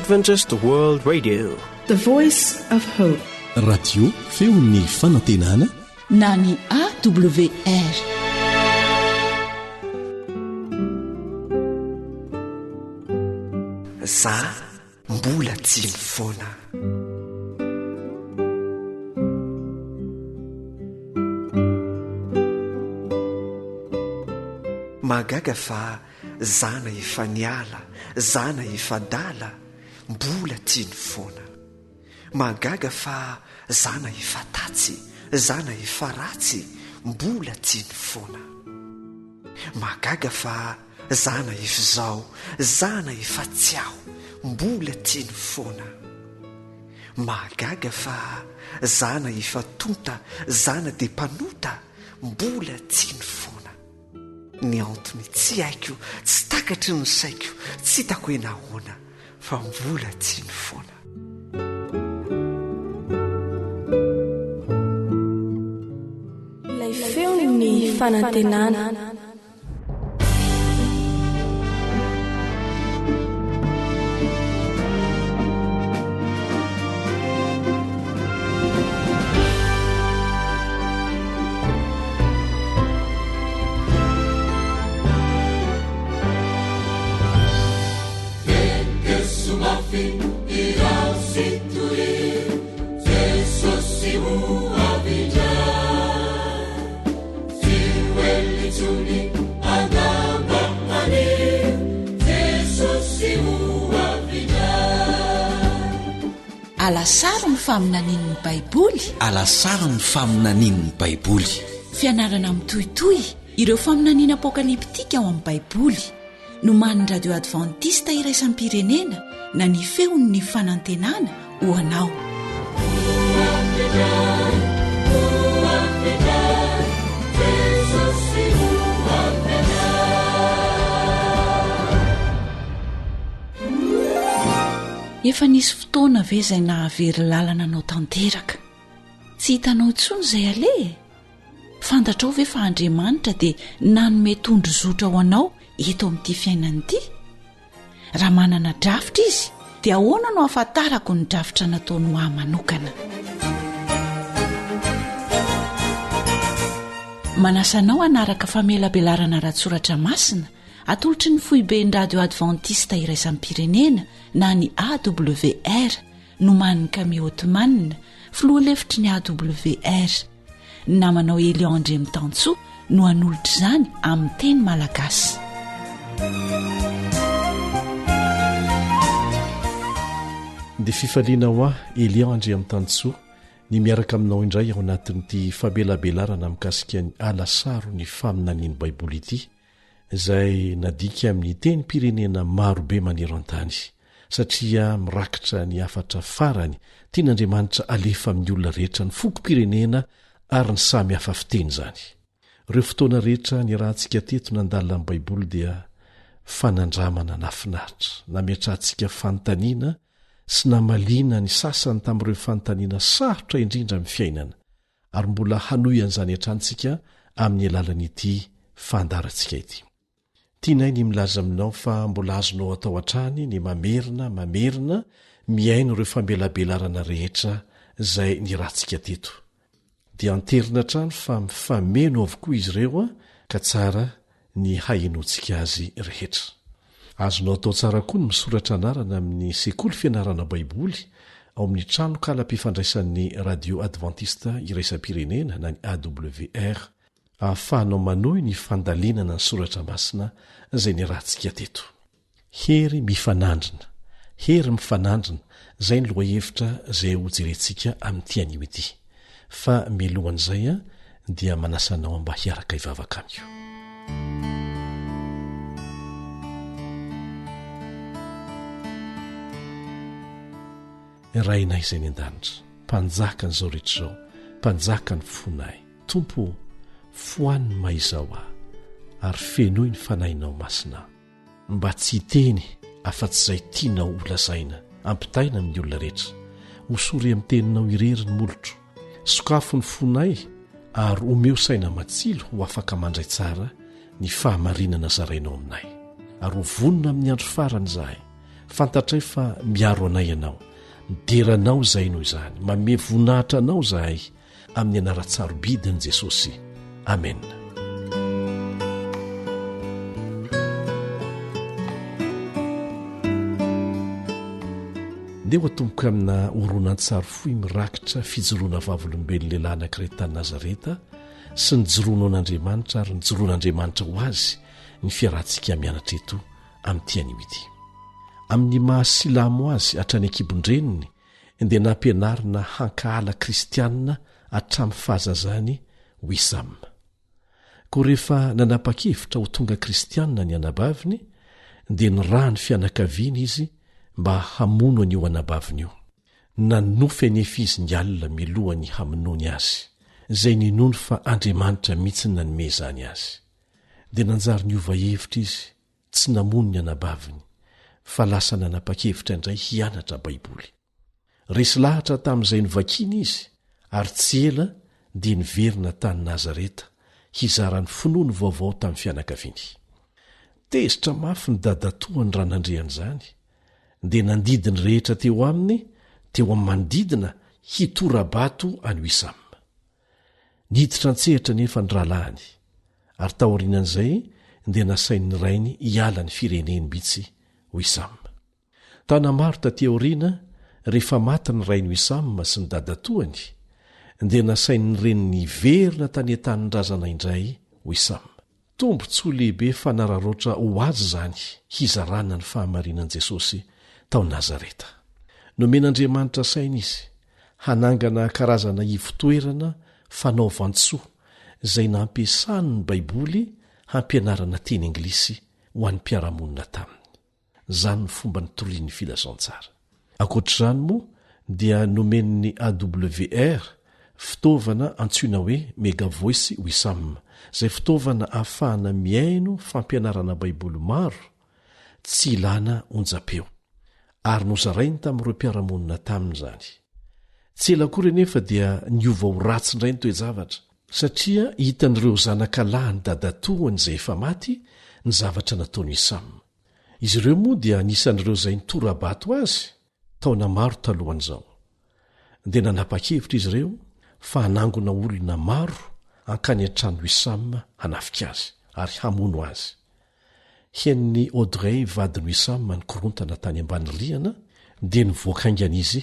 Adventist World Radio, the voice of hope. Radio feon'ny fanantenana na ny AWR. Za mbola tsy mifoana. Magaga fa zana efa niala, zana efa dala, mbola tsy nifoana. Magaga fa zana efa tatsy, zana efa ratsy, mbola tsy nifoana. Magaga fa zana efa zao, zana efa tsy ao, mbola tsy nifoana. Magaga fa zana efa tonta, zana de mpanota, mbola tsy nifoana. Ny antony tsy haiko, tsy takatry ny saiko, tsy hitako hoe nahoana, fa mbola tsy nifoana. Ilay feony fanantenana. Alasara ny faminanin'ny Baiboly. Alasara ny faminanin'ny Baiboly. Fianarana mitohitoy ireo faminaniana apokaliptika ao amin'ny Baiboly. Noman'ny radio Adventista iraisam-pirenena na ny feon'ny fanantenana ho anao. Efa nisy fotoana ve izay nahavery lalana anao tanteraka? Tsy hitanao intsony izay aleha. Fantatrao ve fa Andriamanitra dia nanome tondrozotra ho anao eto amin'ity fiainana ity? Raha manana drafitra izy, dia ahoana no ahafantarako ny drafitra nataony ho ahy manokana? Manasanao hanaraka famelabelarana ratsoratra masina atolotry ny foiben'ny radio Adventista iraisam-pirenena na ny AWR noman'ny Camille Ottoman, filohalefitry ny AWR. Namanao Eliandre Mitansoa no hanolotra izany amin'ny teny malagasy. Dia fifaliana ho ahy Eliandre Mitansoa ny miaraka aminao indray ao anatin'ity famelabelarana mikasika ny alasaro ny faminanian'ny Baiboly ity, izay nadika amin'ny teny pirenena marobe manero an-tany, satria mirakitra ny afatra farany tian'Andriamanitra alefa amin'ny olona rehetra ny foko-pirenena ary ny samy hafa fiteny izany. Ireo fotoana rehetra ny rahantsika teto nandalina amin'ny Baiboly dia fanandramana nafinaritra, nametrantsika fanontaniana sy namalina ny sasany tamin'ireo fanontaniana sarotra indrindra amin'ny fiainana, ary mbola hanoy an'izany hatrantsika amin'ny alalan'ity fandarantsika ity. Tianay ny milaza aminao fa mbola azonao atao hatrany ny mamerina miaino ireo famelabelarana rehetra izay nirantsika teto. Dia anterina hatrany fa mifameno avokoa izy ireo ka tsara ny hainoantsika azy rehetra. Azonao atao tsara koa ny misoratra anarana amin'ny sekoly fianarana Baiboly ao amin'ny trano kala-pifandraisan'ny radio Adventista iraisam-pirenena na ny AWR, ahafahanao manohy ny fandalinana ny soratra masina izay nirantsika teto. Hery mifanandrina, izay ny lohahevitra izay ho jerentsika amin'ity anio ity. Fa milohan'izay dia manasanao mba hiaraka hivavaka amiko. Rainay izay ny an-danitra, mpanjaka n'izao rehetra izao, mpanjaka ny fonay, Tompo, foaniny maizao aho, ary fenoy ny fanahinao masina, mba tsy hiteny afa-tsy izay tianao holazaina, ampitaina amin'ny olona rehetra, hosory amin'ny teninao irery ny molotro, sokafo ny fonay ary omeo saina matsilo ho afaka mandray tsara ny fahamarinana zarainao aminay, ary ho vonona amin'ny andro farany izahay, fantatray fa miaro anay ianao mideranao izay noho izany manome voninahitra anao zahay amin'ny anara-tsarobidiny Jesosy amen. ndeha ho atomboka amina horonan-tsary foy mirakitra fijoroana vavolombelony lehilahy anankiray tany Nazareta sy ny joroanao an'Andriamanitra ary ny joroan'Andriamanitra ho azy ny fiarahantsika mianatra eto amin'ity an'io ity. Amin'ny mahasilamo azy hatrany an-kibondreniny dia nampianarina hankahala kristianina hatramin'ny fahazazany Wisam. Koa rehefa nanapa-kevitra ho tonga kristianina ny anabaviny dia niraha ny fianakaviana izy mba hamono an'io anabaviny io. Nanofy anefa izy ny alina milohany hamonoany azy izay ninony fa Andriamanitra mihitsy nanome izany azy. Dia nanjary niova hevitra izy tsy namono ny anabaviny fa lasa nanapa-kevitra indray hianatra baiboly. Resy lahatra tamin'izay novakiny izy ary tsy ela dia niverina tany Nazareta hizarany finoany vaovao tamin'ny fianakaviany. Tezitra mafy ny dadatoany raha nandrean'izany dia nandidiny rehetra teo aminy teo amin'ny manodidina hitorabato any Wisam. Niditra an-tsehatra nefa ny rahalahiny ary taorian'izay dia nasain'ny rainy hiala ny fireneny mihitsy Wisam. Tanamaro taty aoriana rehefa maty ny rainy Wisam sy ny dadatoany dia nasain'ny reniny hiverina tany an-tany razana indray Wisam. Tombontsoa lehibe fanararoatra ho azy izany hizarana ny fahamarinan'i Jesosy tao Nazareta. Nomen'Andriamanitra saina izy hanangana karazana ivotoerana fanaovantsoa izay nampiasany ny baiboly hampianarana teny anglisy ho an'ny mpiaramonina taminy. Izany ny fomba nitorian'ny filazantsara. Ankoatr'izany moa dia nomen'ny AWR fitaovana antsoina hoe Mega Voice Wisam, izay fitaovana ahafahana miaino fampianarana baiboly maro tsy ilana onjam-peo ary nozarainy tamin'ireo mpiaramonina taminy izany. Tsy ela kory nefa dia niova ho ratsy indray ny toe-javatra satria hitan'ireo zanakalahy ny dadatoany izay efa maty ny zavatra nataony Wisam. Izy ireo moa dia anisan'ireo izay nitorabato azy taona maro talohan'izao. Dia nanapa-kevitra izy ireo fa hanangona olona maro hankany an-trano Wisam hanafika azy ary hamono azy. Hen'ny Audrey vadiny Wisam nikorontana tany ambany rihana dia nivoaka aingana izy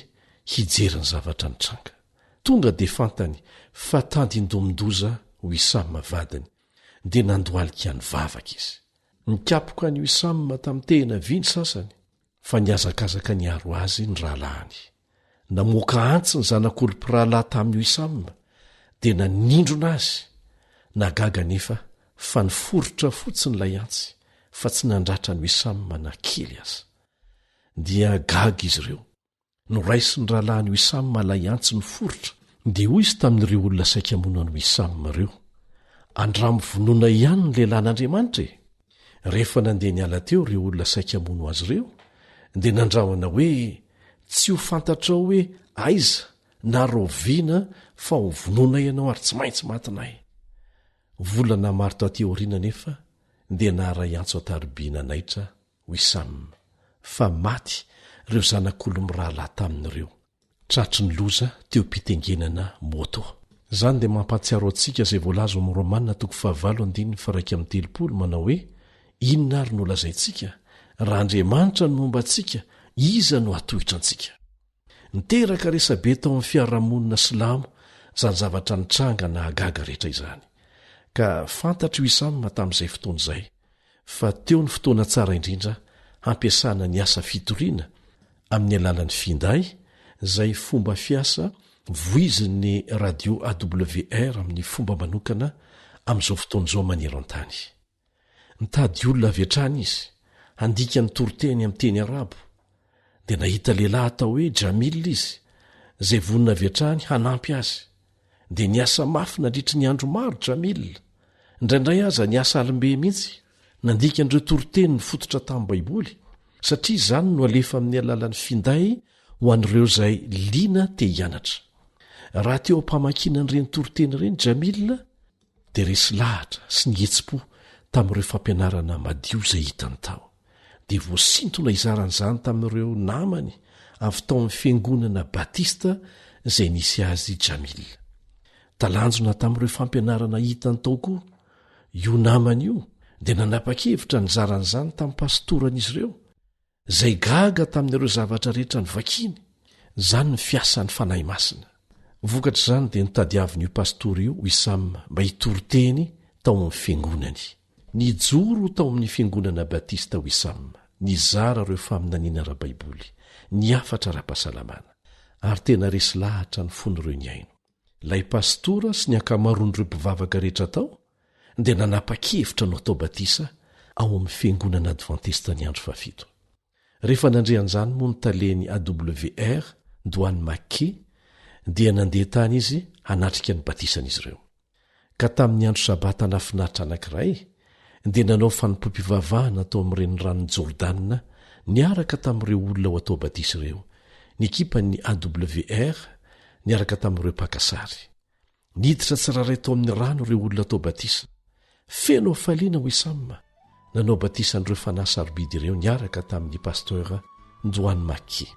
hijery ny zavatra nitranga. Tonga dia fantany fa tandindomindoza Wisam vadiny dia nandoalika ny vavaka izy. Nikapoka ny Wisam tamin'ny tehina viny sasany fa niazakazaka niaro azy ny rahalahiny. Namoaka antsy ny zanak'olom-pirahalahy tamin'ny Wisam dia nanindrona azy. Nagaga nefa fa niforotra fotsiny ilay antsy fa tsy nandratra ny Wisam na-kely aza. Dia gaga izy ireo. Noraisy ny rahalahin'ny Wisam lay antsy niforotra dia hoy izy tamin'ireo olona saika mono any Wisam ireo, andramo vonoana ihany ny lehilahin'Andriamanitra e. Rehefa nandeha niala teo ireo olona saika mono azy ireo dia nandrahona hoe tsy ho fantatrao hoe aiza na roviana fa ho vonoana ianao ary tsy maintsy matinay. Volana maro taty aoriana nefa dia naharay antso ataribiana naitra Wisam fa maty ireo zanak'olom-rahalahy tamin'ireo. Tratry ny loza teo mpitengenana moto. Izany dia mampatsiaro antsika izay voalaza amin'ny Romanina 9:1-3 manao hoe inona ary no lazaintsika raha Andriamanitra no momba antsika iza no atohitra antsika. Niteraka resabe tao amin'ny fiarahamonina silamo izany zavatra nitranga na agaga rehetra izany. Ka fantatry Wisam tamin'izay fotoana izay fa teo ny fotoana tsara indrindra hampiasana ny asa fitoriana amin'ny alalan'ny finday izay fomba fiasa voizin'ny radio AWR amin'ny fomba manokana amin'izao fotoana izao maneran an-tany. Nitady olona avy hatrany izy handika ny toroteny amin'ny teny arabo dia nahita lehilahy atao hoe Jamil izy izay vonina avy hatrany hanampy azy. Dia niasa mafy nandritry ny andro maro Jamil. Indraindray aza niasa alimbe mihitsy nandika an'ireo toroteny ny fototra tamin'ny baiboly satria izany no alefa amin'ny alalan'ny finday ho an'ireo izay liana te hianatra. Raha teo ampamakina an'ireny toroteny ireny Jamil dia resy lahatra sy nihetsi-po tamin'ireo fampianarana madio izay hitany tao. dia voasintona izaran'izany tamin'ireo namany avy tao amin'ny fiangonana batista izay nisy azy jamila. Talanjona tamin'ireo fampianarana hitany tao koa. Io namany io dia nanapa-kevitra nizaran'izany tamin'ny pastoran'izy ireo, izay gaga tamin'ireo zavatra rehetra nyvakiny. Izany ny fiasan'ny fanahy masina. Vokatra izany dia nitadiavin'io pastory io Wisam mba hitory-teny tao amin'ny fiangonany. Nijoro tao amin'ny fiangonana batista Wisam, nizara ireo faminaniana ara-baiboly, niafatra ara-pahasalamana, ary tena resy lahatra ny fon'ireo ny aino. Ilay pastora sy ny ankamaroan'ireo mpivavaka rehetra tao dia nanapa-kevitra no atao batisa ao amin'ny fiangonana advantista ny andro 7. Rehefa nandrean'izany moa ny taleny AWR Doane Mackey dia nandeha tany izy hanatrika ny batisan'izy ireo. Ka tamin'ny andro sabata nafinaritra anankiray dia nanao fanompoam-pivavahana tao amin'ireny ranon'ny Jordana niaraka tamin'ireo olona ho atao batisa ireo. Ny ekipan'ny AWR niaraka tamin'ireo pakasary. Niditra tsiraray tao amin'ny rano ireo olona atao batisa. Feno faliana Wisam nanao batisa an'ireo fanahy sarobidy ireo niaraka tamin'ny pasteur Doane Mackey.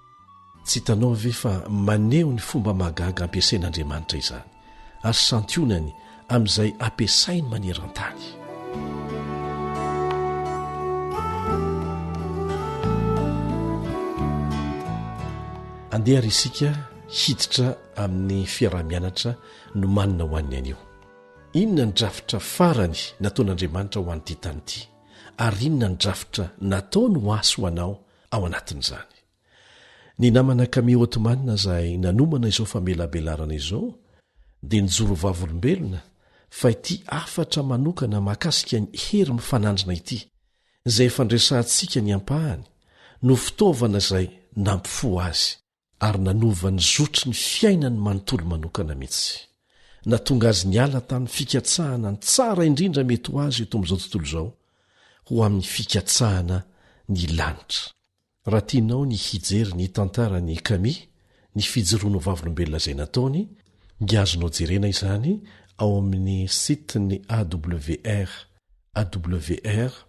Tsy hitanao ve fa maneho ny fomba mahagaga ampiasain'Andriamanitra izany, ary santionany amin'izay ampiasainy maneran-tany. Andeha ary isika hiditra amin'ny fiarah-mianatra no manina ho an'ny anio. Inona ny drafitra farany nataon'Andriamanitra ho an'ity tany ity, ary inona ny drafitra nataony ho asy ho anao ao anatin'izany. Ny namana Camille Ottoman izay nanomana izao famelabelarana izao dia nijoro vavolombelona fa ity afatra manokana mahakasika ny hery mifanandrina ity, izay fandresantsika ny ampahany no fitaovana izay nampifo azy, ary nanova ny zotry ny fiainany manontolo manokana mihitsy. Natonga azy niala tamin'ny fikatsahana ny tsara indrindra mety ho azy eto amin'izao tontolo izao ho amin'ny fikatsahana ny lanitra. Raha tianao ny hijery ny tantarany Camille, ny fijoroano vavolombelona izay nataony, dia azonao jerena izany ao amin'ny sitiny AWR, awr.org.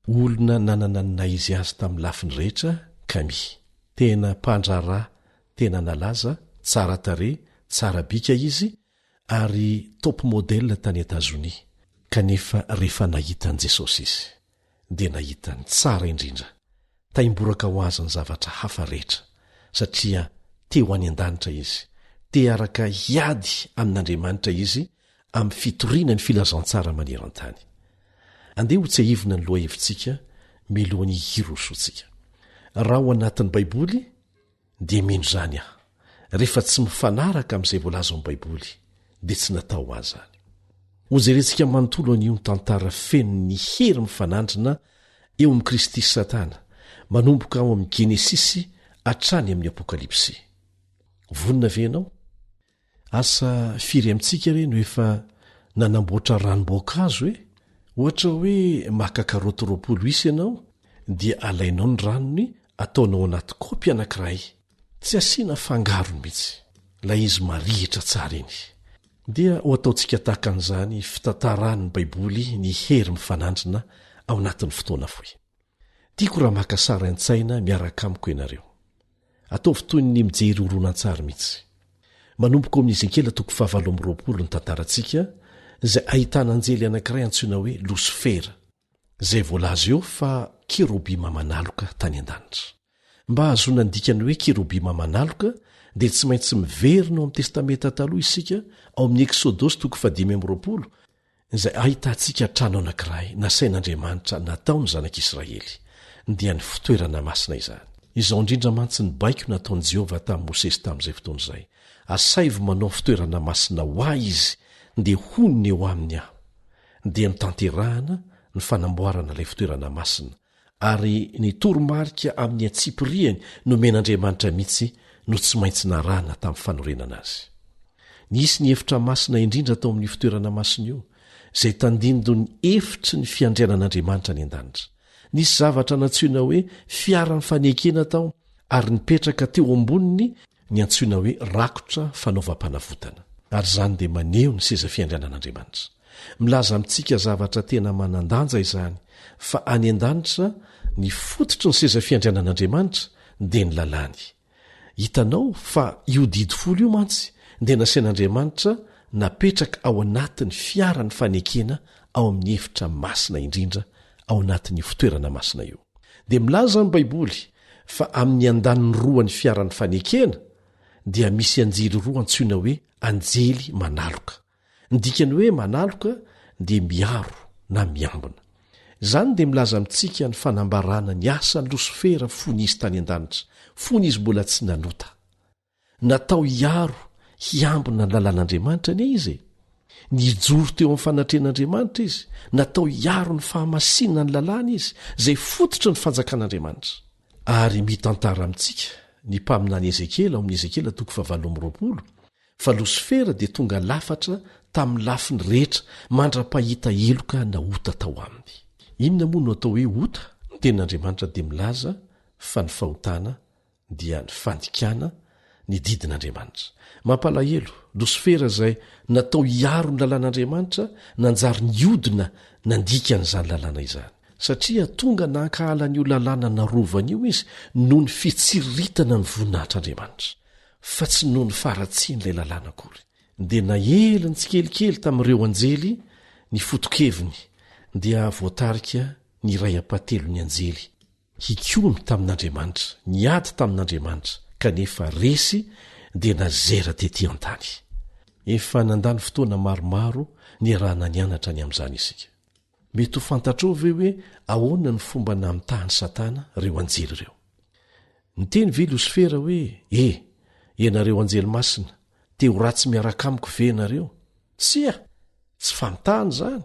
Olona nanana ny naizy azy tamin'ny lafiny rehetra, Camille. Tena mpandrarà, tena nalaza, tsara tare, tsara bika izy, ary top modèle tany Etazonia. Kanefa rehefa nahitany Jesosy izy, dia nahitany tsara indrindra. Taimboraka ho azy ny zavatra hafa rehetra, satria te ho any an-danitra izy, te araka hiady amin'Andriamanitra izy amin'ny fitoriana ny filazantsara maneran-tany. Andeha ho tsehivina ny loha hevitsika milohan'ny hirosotsika. Raha ho anatin'ny Baiboly dia mino izany aho, rehefa tsy mifanaraka amin'izay voalaza amin'ny Baiboly dia tsy natao azy zany. Ho jerentsika manontolo an'io ny tantara feno ny hery mifanandrina eo amin'ny Kristy sy Satana, manomboka ao amin'ny Genesisy hatrany amin'ny Apokalipsy. Vonina ve ianao? Asa firy amintsika re no efa nanamboatra ranom-boankazo e? Ohatra hoe maka karoty 20 isa ianao, dia alainao ny ranony ataonao anaty kaopy anankiray, tsy asiana fangarony mihitsy, ilay izy marihitra tsara iny. Dia ho ataontsika tahaka an'izany fitantaran'ny Baiboly ny hery mifanandrina ao anatin'ny fotoana fohy. Tiako raha maka sara an-tsaina miaraka amiko ianareo. Ataovy toy ny mijery horonan-tsary mihitsy. Manomboka amin'ny Ezekiela 7:20 ny tantarantsika, izay ahitana anjely anankiray antsoina hoe Losifera, izay voalaza eo fa kerobima manaloka tany an-danitra. Mba ahazoana ny dikany hoe kerobima manaloka dia tsy maintsy miverina ao amin'ny testamenta taloha isika ao amin'ny Eksodosy 5:20, izay ahitantsika trano anankiray nasain'Andriamanitra nataony zanak'Israely, dia ny fitoerana masina izany. Izao indrindra mantsy ny baiko nataon'i Jehova tamin'i Mosesy tamin'izay fotoana izay. Asaivo manao fitoerana masina ho ahy izy, dia honiny eo aminy aho. Dia nitanterahana ny fanamboarana ilay fitoerana masina, ary ny toromarika amin'ny atsipiriany nomen'Andriamanitra mihitsy no tsy maintsy narana tamin'ny fanorenana azy. Nisy ny efitra masina indrindra tao amin'ny fitoerana masina io, izay tandindo ny efitry ny fiandrianan'Andriamanitra ny an-danitra. Nisy zavatra nantsoina hoe fiara-ny fanekena tao, ary nipetraka teo amboniny ny antsoina hoe rakotra fanaovam-panavotana. Ary izany dia maneho ny seza fiandrianan'Andriamanitra. Milaza amintsika zavatra tena manandanja izany, fa any an-danitra ny fototry ny seza fiandrianan'andriamanitra dia ny lalàny. Hitanao fa io didifolo io mantsy dia nasian'andriamanitra napetraka ao anatin'ny fiara ny fanekena ao amin'ny efitra masina indrindra ao anatin'ny fitoerana masina io. Dia milaza ny baiboly fa amin'ny andaniny roa ny fiaran'ny fanekena dia misy anjely roa antsoina hoe anjely manaloka. Ny dikany hoe manaloka dia miaro na miambina. Izany dia milaza amintsika ny fanambarana ny asan'ny Losifera fony izy tany an-danitra, fony izy mbola tsy nanota. Natao hiaro, hiambina ny lalàn'Andriamanitra anie izy. Nijoro teo amin'ny fanatrehan'Andriamanitra izy, natao hiaro ny fahamasinana ny lalàna izy, izay fototry ny fanjakan'Andriamanitra. Ary mitantara amintsika ny mpaminany Ezekela ao amin'ny Ezekela 7:20 fa Losifera dia tonga lafatra tamin'ny lafiny rehetra mandra-pahita eloka na ota tao aminy. Inona moa no atao hoe ota? Ny tenin'Andriamanitra dia milaza fa ny fahotana dia ny fandikana ny didin'Andriamanitra. Mampalahelo, Losifera izay natao hiaro ny lalàn'Andriamanitra nanjary niodina nandikan'izany lalàna izany. Satria tonga nankahalanyio lalàna narovana io izy noho ny fitsiriritana ny voninahitr'Andriamanitra, fa tsy noho ny faratsian'ilay lalàna akory. Dia naheliny tsikelikely tamin'ireo anjely ny fotokeviny dia voatarika ny ray apatelo ny anjely. Hikomy tamin'Andriamanitra, niady tamin'Andriamanitra, kanefa resy dia nazera tetỳ an-tany. Efa nandany fotoana maromaro ny raha nanianatra ny amin'izany isika. Mety ho fantatrao ve hoe ahoana ny fomba namitahany Satana reo anjely ireo? Niteny ve Losifera hoe ianareo anjely masina, te ho ratsy miaraka amiko ve ianareo? Tsia, tsy famitahany izany.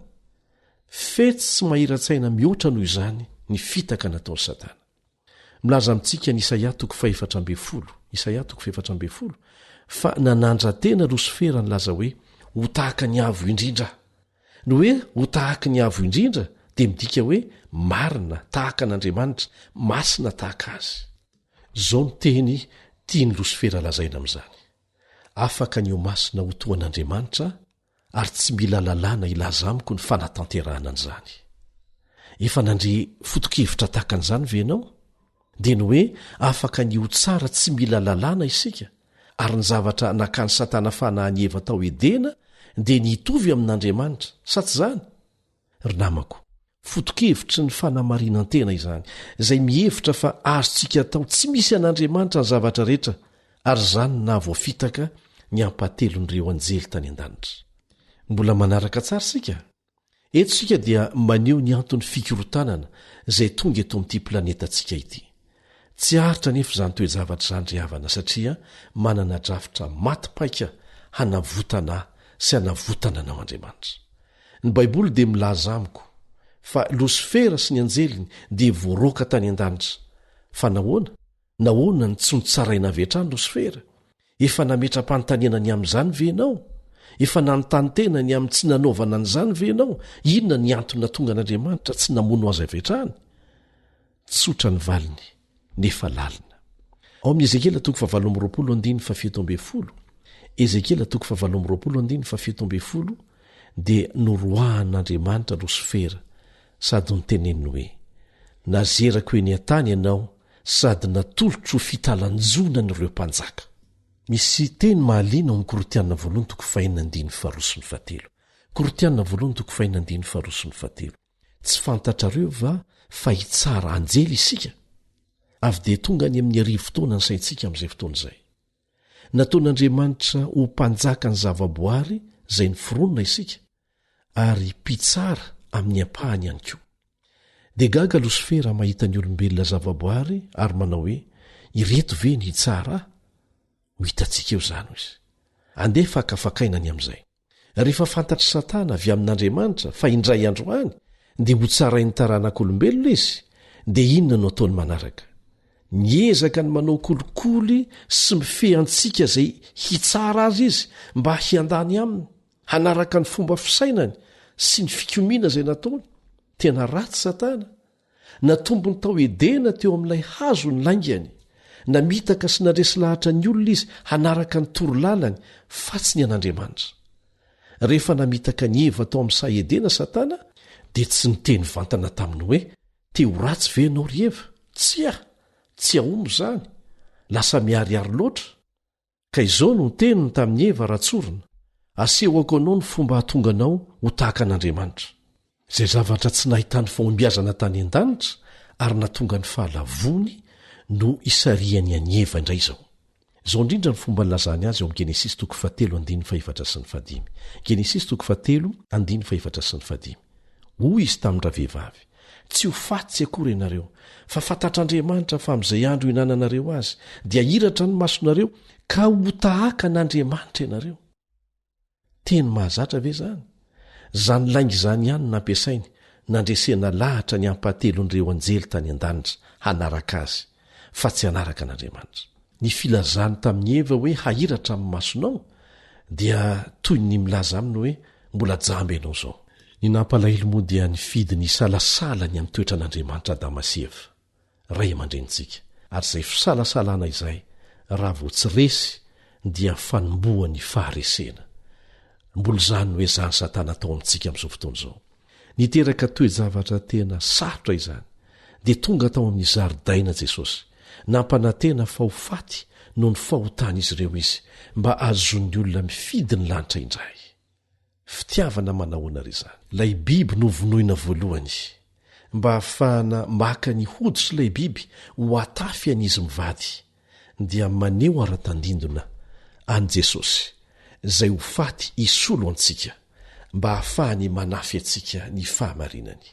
Fetsy tsy mahira-tsaina mihoatra noho izany ny fitaka nataony Satana. Milaza amintsika ny Isaia 4:4 fa nanandra-tena Losifera nylaza hoe ho tahaka ny avo indrindra. No hoe ho tahaka ny avo indrindra dia midika hoe marina tahaka an'Andriamanitra, masina tahaka azy. Zao ny teny tiany Losifera lazaina amin'izany. Afaka ny ho masina ho toan'Andriamanitra ary tsy mila lalàna ilaza amiko ny fanatanterahana an'izany. Efa nandre fotokevitra tahaka an'izany ve ianao? Dia ny hoe afaka ny ho tsara tsy mila lalàna isika, ary ny zavatra nakany Satana fanahany Eva tao Edena dia nitovy amin'Andriamanitra, sa tsy izany? Ry namako, fotokevitry ny fanamarinan-tena izany, izay mihevitra fa azontsika atao tsy misy an'Andriamanitra ny zavatra rehetra, ary izany na voafitaka ny ampatelon'ireo anjely tany an-danitra. Mbola manaraka tsara sika? Eto sika dia maneho ny antony fikorotanana izay tonga eto amin'ity planetantsika ity. Tsy haritra nefa izany toe-javatra izany ry havana, satria manana drafitra matipaika hanavotana sy hanavotana anao Andriamanitra. Ny Baiboly dia milaza amiko fa Losifera sy ny anjeliny dia voaroaka tany an-danitra. Fa nahoana ny tsy notsaraina avy hatrany Losifera? Efa nametra-panontaniana ny amin'izany ve ianao? Efa nanontany-tena ny amin'ny tsy nanaovana an'izany ve ianao? Inona ny antony tonga an'Andriamanitra tsy namono azy avy hatrany? Tsotra ny valiny nefa lalina. Ao amin'ny Ezekela 7:20 Ezekela 7:20 dia noroahan'Andriamanitra Losifera sady niteneniny hoe nazerako eny an-tany ianao sady natolotro fitalanjona n'ireo mpanjaka. Misy teny mahaliana ao amin'ny Korotianina 2:5-7. Korotianina 2:5-7. Tsy fantatrareo va fa hitsara anjely isika? Avy dia tonga any amin'ny arivo fotoana ny saintsika amin'izay fotoana izay. Nataon'Andriamanitra ho mpanjaka ny zavaboary izay ny foronina isika, ary mpitsara amin'ny ampahany ihany koa. Dia gaga Losifera mahita ny olombelona zavaboary ary manao hoe ireto ve ny hitsara? Ho hitantsika eo izany izy. Andeha fakafakaina ny amin'izay. Rehefa fantatry Satana avy amin'Andriamanitra fa indray andro any dia ho tsarainy taranak'olombelona izy, dia inona no ataony manaraka? Niezaka ny manao kolikoly sy mifehantsika izay hitsara azy izy mba hiandany aminy, hanaraka ny fomba fisainany sy ny fikomiana izay nataony. Tena ratsy Satana. Natombony tao Edena teo amin'ilay hazo ny laingany, namitaka sy nadresy lahatra ny olona izy hanaraka ny torolalany fa tsy ny an'Andriamanitra. Rehefa namitaka ny Eva tao amin'ny saha Edena Satana dia tsy niteny vantana taminy hoe te ho ratsy ve nao rieva tsy aomo zany lasa miariary loatra ka izao no teniny tamin'ny Eva ratsorina asehoako anao ny fomba hahatonga anao ho tahaka an'Andriamanitra zay zavatra tsy nahitany fahombiazana tany an-danitra ary natonga ny fahalavony no isariany any Eva indray izao indrindra ny fomba nilazany azy ao amin'ny Genesis 3:7-5 Genesis 3:7-5 hoy izy tamindra vehivavy tsy ho fatsy akory ianareo fa fantatr'Andriamanitra fa amin'izay andro hinananareo azy dia hiratra ny masonareo ka ho tahaka an'Andriamanitra ianareo teny mahazatra ve zany zany laingy zany ihany nampiasainy nandresena lahatra ny ampahatelon'ireo anjely tany an-danitra hanaraka azy fa tsy hanaraka an'Andriamanitra ny filazany tamin'ny Eva hoe hahiratra amin'ny masonao dia toy ny milaza aminy hoe mbola jamby ianao zao ny nampalahelo moa dia ny fidy ny salasala ny amin'ny toetra an'Andriamanitra Adamaseva ray aman-drenitsika ary izay fisalasalana izay raha vo tsy resy dia fanomboany faharesena mbola zany hoe zany Satana atao amintsika amin'izao fotoana izao niteraka toe-javatra tena sarotra izany dia tonga tao amin'ny zaridaina Jesosy nampanantena fahofaty no ny fahotana izy ireo izy mba azon'ny olona mifidy ny lanitra indray fitiavana manahoana ry zany lay biby no vonoina voalohany mba hahafahana maka ny hoditra ilay biby ho atafy an'izy mivady dia maneo ara-tandindona any Jesosy izay ho faty isolo antsika mba hahafahany manafy antsika ny fahamarinany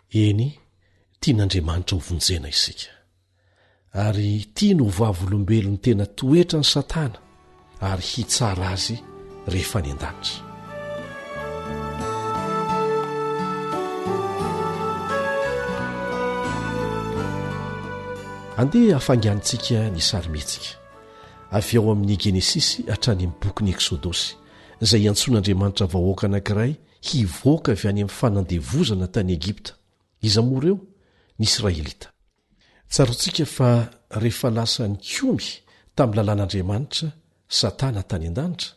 eny tian'Andriamanitra ho vonjena isika ary tia no vavolombelony tena toetra ny Satana ary hitsara azy rehefa ny an-danitra andeha hafanganitsika ny sarimetsika avy ao amin'ny Genesisy hatrany amin'ny bokyny Eksodosy izay iantson'Andriamanitra vahoaka anankiray hivoaka avy any amin'ny fanandevozana tany Egipta iza moa ireo ny Israelita tsarontsika fa rehefa lasa ny komy tamin'ny lalàn'Andriamanitra Satana tany an-danitra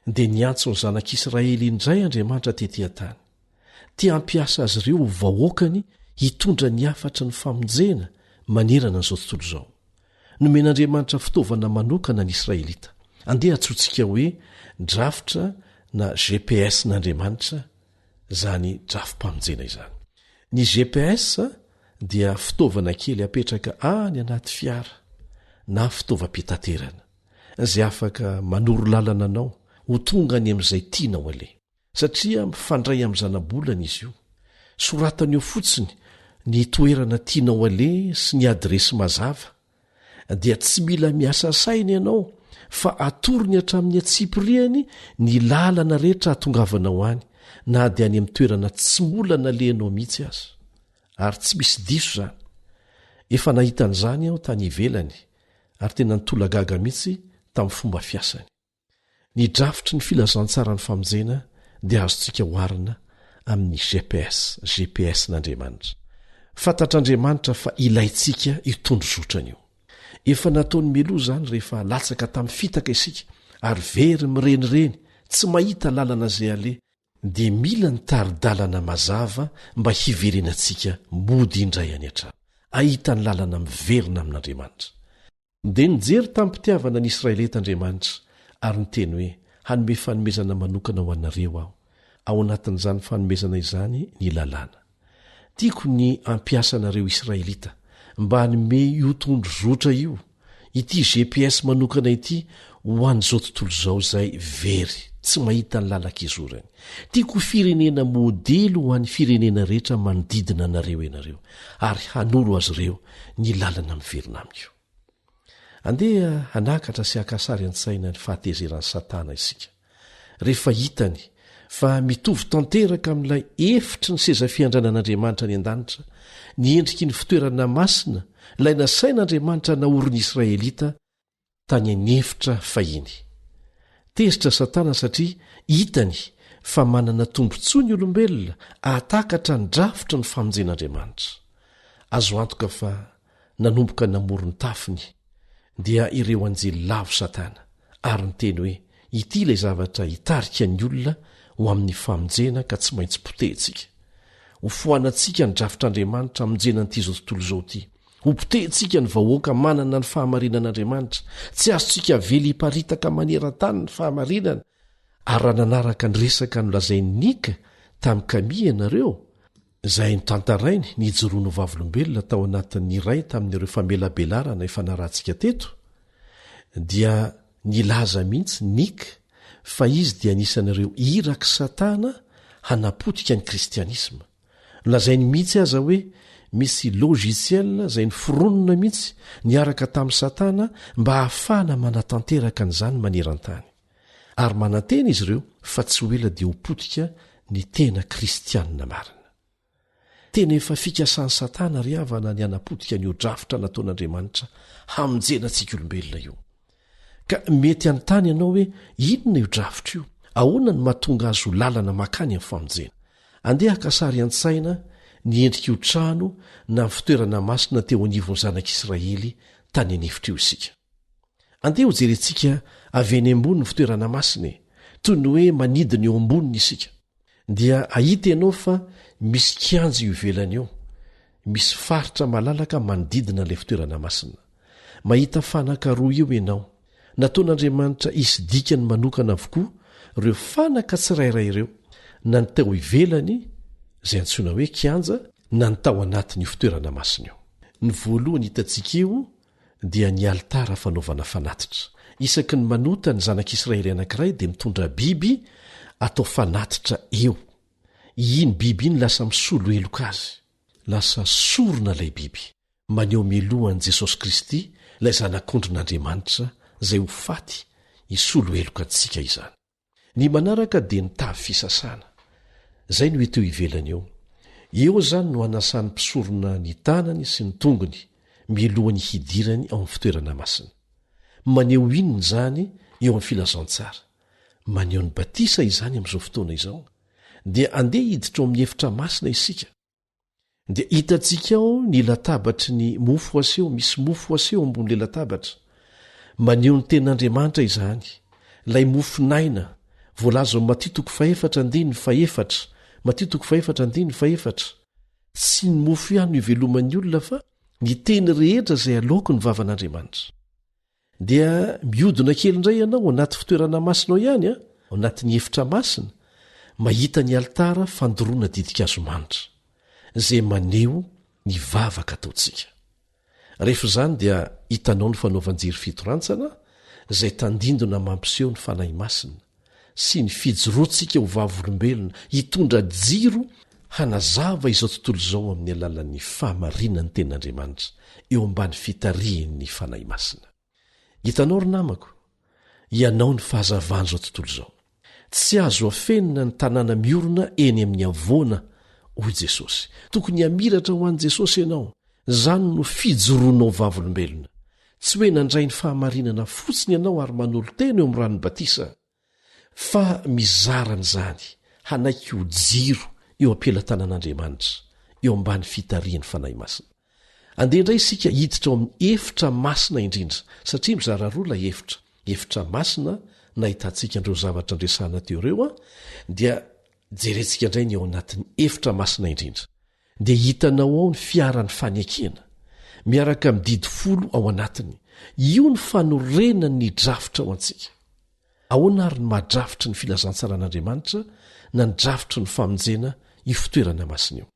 dia niantso ny zanak'Israely indray Andriamanitra tetỳ tany tia hampiasa azy ireo vahoakany hitondra ny afatra ny famonjena manerana n'izao tontolo izao nomen'Andriamanitra fitaovana manokana ny Israelita andeha antsontsika hoe drafitra na GPS n'Andriamanitra zany drafim-pamonjena izany ny GPS dia fitaovana kely apetraka any anaty fiara na fitaovam-pitaterana izay afaka manoro lalana anao ho tonga any amin'izay tianao aleha satria mifandray amin'ny zana-bolana izy io soratany eo fotsiny ny toerana tianao aleha sy ny adresy mazava dia tsy mila miasa saina ianao fa atorony hatramin'ny atsipiriany ny lalana rehetra hatongavanao any na dia any amin'ny toerana tsy mbola nalehanao mihitsy azy ary tsy misy diso zany efa nahitan'izany aho tany ivelany ary tena nitolagaga mihitsy tamin'ny fomba fiasany ny drafitry ny filazantsara ny famonjena dia azontsika hoarina amin'ny GPS n'Andriamanitra fantatr'Andriamanitra fa ilayntsika hitondro zotrany io efa nataony meloa zany rehefa latsaka tamin'ny fitaka isika ary very mirenireny tsy mahita lalana izay ale dia mila ny taridalana mazava mba hiverenantsika mody indray any an-trano ahita ny lalana miverina amin'Andriamanitra dia nijery tamin'ny mpitiavana ny Israelita Andriamanitra ary niteny hoe hanome fanomezana manokana ho anareo aho ao anatin'izany fanomezana izany ny lalàna tiako ny ampiasa anareo Israelita mba hanome io tondro zotra io ity GPS manokana ity ho an'izao tontolo izao izay very tsy mahita ny lalak'izorany tiako firenena modely ho an'ny firenena rehetra manodidina anareo ianareo ary hanoro azy ireo ny lalana miverina amin'io andeha hanakatra sy hakasary an-tsaina ny fahatezeran'ny Satana isika rehefa hitany fa mitovy tanteraka amin'ilay efitry ny seza fiandranan'Andriamanitra ny an-danitra ny endriky ny fitoerana masina ilay nasain'Andriamanitra naoriny Israelita tany anefitra fahiny tezitra Satana satria hitany fa manana tombontsoa ny olombelona atakatra ny drafitra ny famonjen'Andriamanitra azo antoka fa nanomboka namorony tafiny dia ireo anjely lavo Satana ary niteny hoe ity ilay zavatra hitarika ny olona ho amin'ny famonjena ka tsy maintsy potehitsika ho foanantsika ny drafitr'andriamanitra aminjenan'ity zao tontolo zao ity ho potentsika ny vahoaka manana ny fahamarinan'andriamanitra tsy azontsika vely hiparitaka maneran-tany ny fahamarinana ary raha nanaraka ny resaka nolazainy nika tamin'ny kami ianareo izay notantarainy nijoroano vavolombelona tao anatin'ny iray tamin'ireo famelabelarana efa narantsika teto dia nilaza mihitsy nika fa izy dia nisan'ireo iraka satana hanapotika ny kristianisma lazainy mihitsy aza hoe misy logisiel izay ny fironona mihitsy niaraka tamin'ny satana mba hahafahana manatanteraka n'izany maneran-tany ary manantena izy ireo fa tsy ho ela dia hopotika ny tena kristianina marina tena efa fikasan'ny satana ry havana ny hanapotika ny odrafitra nataon'andriamanitra hamonjenantsika olombelona io ka mety anytany ianao hoe inona io drafitra io ahoana ny mahatonga azy ho lalana makany amin'ny famonjena andeha hakasary an-tsaina niendrika io trano na ny fitoerana masina teo anivon'ny zanak'Israely tany anefitra io isika andeha ho jerentsika avy eny ambony ny fitoerana masina toy ny hoe manidina eo amboniny isika dia ahita ianao fa misy kianjo io ivelany eo misy faritra malalaka manodidina ilay fitoerana masina mahita fanaka roa io ianao nataon'andriamanitra isy dikany manokana avokoa ireo fanaka tsirairay ireo na ny tao ivelany izay antsoina hoe kianja na ny tao anatin'io fitoerana masina io ny voalohany hitantsika io dia ny alitara fanaovana fanatitra isaky ny manota ny zanak'Israely anankiray dia mitondra biby atao fanatitra eo iny biby iny lasa misolo eloka azy lasa sorona ilay biby maneho milohan'i Jesosy Kristy ilay zanak'ondrin'Andriamanitra izay ho faty hisolo eloka antsika izany ny manaraka dia ny tavy fisasana izay no eteo ivelany eo eo zany no hanasany mpisorona ny tanany sy ny tongony milohan'ny hidirany ao amin'ny fitoerana masina maneho inony zany eo amin'ny filazantsara maneho ny batisa izany amin'izao fotoana izao dia andeha hiditra ao amin'ny efitra masina isika dia hitantsika ao ny latabatry ny mofo aseho misy mofo aseho ambon'ilay latabatra maneho ny ten'Andriamanitra izany lay mofinaina voalaza ao Matitoko 4:4 Matitoko 4:4 tsy ny mofo ihany no iveloman'ny olona fa ny teny rehetra izay aloako ny vavan'Andriamanitra dia miodina kely indray ianao ao anaty fitoerana masina ao ihany ao anatin'ny efitra masina mahita ny alitara fandoroana didikazo manitra izay maneho ny vavaka ataontsika rehefa izany dia hitanao ny fanaovanjiry fitorantsana izay tandindona mampiseho ny fanahy masina sy ny fijoroantsika ho vavolombelona hitondra jiro hanazava izao tontolo izao amin'ny alalan'ny fahamarinany ten'Andriamanitra eo ambany fitarihan'ny fanahy masina hitanao ry namako ianao ny fahazavana izao tontolo izao tsy azo afenina ny tanàna miorona eny amin'ny avoana hoy Jesosy tokony hamiratra ho an'i Jesosy ianao izany no fijoroanao vavolombelona tsy hoe nandray ny fahamarinana fotsiny ianao ary manolo tena eo amin'ny ranony batisa fa mizarana izany hanaiky ho jiro eo ampelantanan'Andriamanitra eo ambany fitarihan'ny fanahy masina andeha indray isika hiditra ao amin'ny efitra masina indrindra satria mizara roa ilay efitra masina na hitantsika andreo zavatra andresana teo ireo dia jerentsika indray ny ao anatin'ny efitra masina indrindra dia hitanao ao ny fiaran'ny fanekena miaraka mididy folo ao anatiny io ny fanorenany ny drafitra ao antsika ahoana ary ny mahadrafitry ny filazantsaran'Andriamanitra na ny drafitry ny famonjena io fitoerana masina io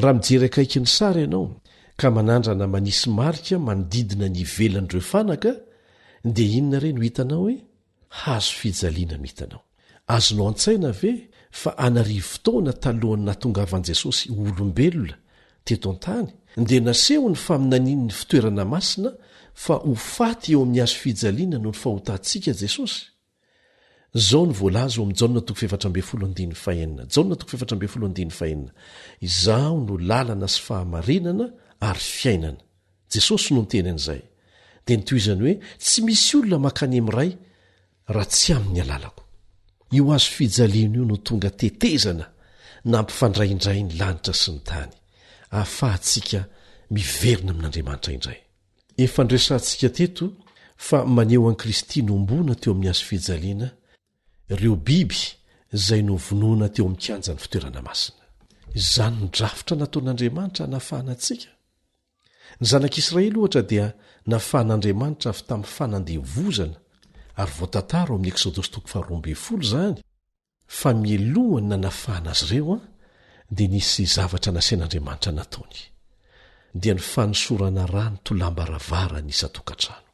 raha mijery akaiky ny sary ianao ka manandrana manisy marika manodidina ny ivelan'ireo fanaka dia inona re no hitanao hoe hazo fijaliana no hitanao azonao an-tsaina ve fa anarivo fotoana talohan'ny nahatongavan'i Jesosy olombelona teto an-tany dia naseho ny faminaniany fitoerana masina fa ho faty eo amin'ny hazo fijaliana no ny fahotantsika Jesosy zao ny voalaza ao amin'ny J 7:14 izaho no lalana sy fahamarinana ary fiainana Jesosy no niteny an'izay dia nitoizany hoe tsy misy olona makany amin'ray raha tsy amin'ny alalako io azo fijaliana io no tonga tetezana nampifandraindray ny lanitra sy ny tany ahafahantsika miverina amin'Andriamanitra indray efa ndresantsika teto fa maneho an'i Kristy nombona teo amin'ny hazo fijaliana ireo biby izay novonoana teo amin'ny kianjan'ny fitoerana masina izany nydrafitra nataon'andriamanitra hanafahana antsika. Ny zanak'Israely ohatra dia nafahan'andriamanitra avy tamin'ny fanandevozana ary voatantara ao amin'ny Eksodosy 12 zany. Fa mielohan'ny nanafahana azy ireo dia nisy zavatra nasian'andriamanitra nataony, dia ny fanosorana rano tolambaravara ny isa-tokantrano.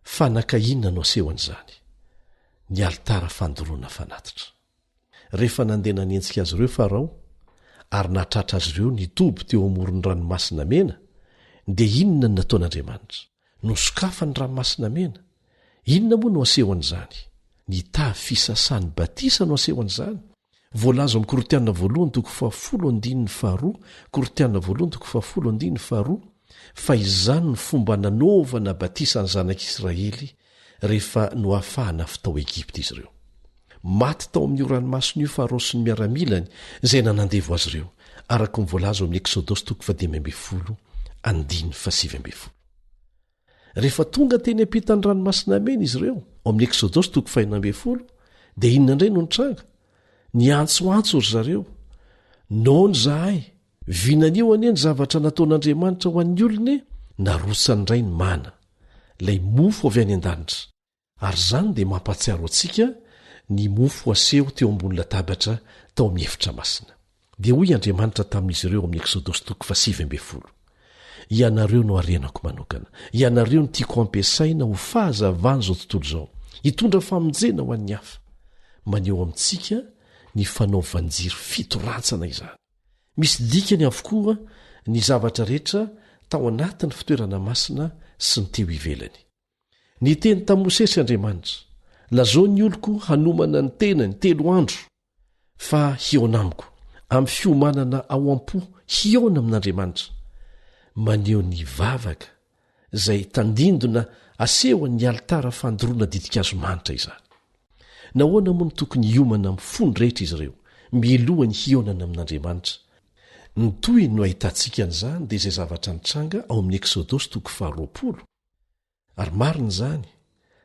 Fa nakainona no asehon'izany? Ny alitara fandoroana fanatitra. Rehefa nandeha nanenjika azy ireo Farao ary natratra azy ireo nitoby teo amoron'ny ranomasina mena, dia inona no nataon'Andriamanitra? Nosokafa ny ranomasina mena. Inona moa no asehon'izany? Ny tavy fisasany batisa no asehon'izany. Voalaza amin'ny Korinthiana 1:10, fa izany ny fomba nanaovana batisa ny zanak'Israely rehefa noafahana avy tao Egipta izy ireo. Maty tao amin'io ranomasina io Farao sy ny miaramilany izay nanandevo azy ireo, araka ny voalaza amin'ny Eksodosy 12:7. Rehefa tonga teny ampitan'ny ranomasina mena izy ireo ao amin'ny Eksodosy 12:1, dia inona indray no nitranga? Niantsoantso ry zareo, nohony zahay, vinanio anie ny zavatra nataon'Andriamanitra ho an'ny olona, narotsany indray ny mana, ilay mofo avy any an-danitra. Ary izany dia mampatsiaro antsika ny mofo aseho teo ambony latabatra tao amin'ny efitra masina. Dia hoy Andriamanitra tamin'izy ireo amin'ny Eksodosy 7:7, ianareo no arenako manokana, ianareo no tiako ampiasaina ho fahazavana izao tontolo izao, hitondra famonjena ho an'ny hafa. Maneho amintsika ny fanaovanjiry fitorantsana izany. Misy dikany avokoa ny zavatra rehetra tao anatin'ny fitoerana masina sy ny teo ivelany. Ny teny tamin'i Mosesy Andriamanitra, lazao ny oloko hanomana ny tenany 3 andro, fa hiona amiko, amin'ny fiomanana ao am-po hiona amin'Andriamanitra. Maneho ny vavaka izay tandindona asehoan'ny alitara fandoroana didikazo manitra izany. Nahoana moa no tokony hiomana amin'ny fony rehetra izy ireo, mielohan'ny hionana amin'Andriamanitra? Ny toy no ahitantsika an'izany dia izay zavatra nitranga ao amin'ny Eksodosy 12:20. Ary marina izany,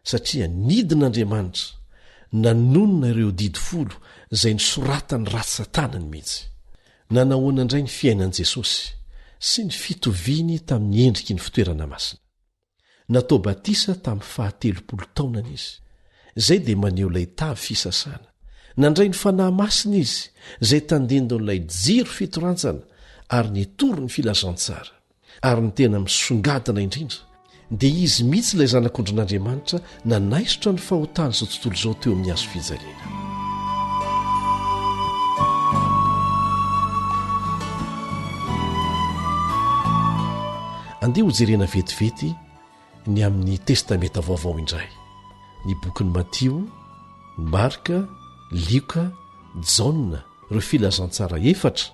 satria nidin'Andriamanitra nanonona ireo didy 10 izay nisoratany ratsan-tanany mihitsy. Nanahoana indray ny fiainan'i Jesosy sy ny fitoviany tamin'ny endriky ny fitoerana masina. Natao batisa tamin'ny 30 taonany izy. Izay dia maneho ilay tavy fisasana. Nandray ny fanahy masina izy izay tandendon'ilay jiro fitorantsana ary nitory ny filazantsara. Ary ny tena misongadina indrindra dia izy mihitsy ilay zanak'ondrin'Andriamanitra nanaisotra ny fahotany izao tontolo izao teo amin'ny hazo fijaliana. Andeha ho jerena vetivety ny amin'ny testamenta vaovao indray. Ny bokin'ny Matio, Marka, Lioka, Jaona, ireo filazantsara 4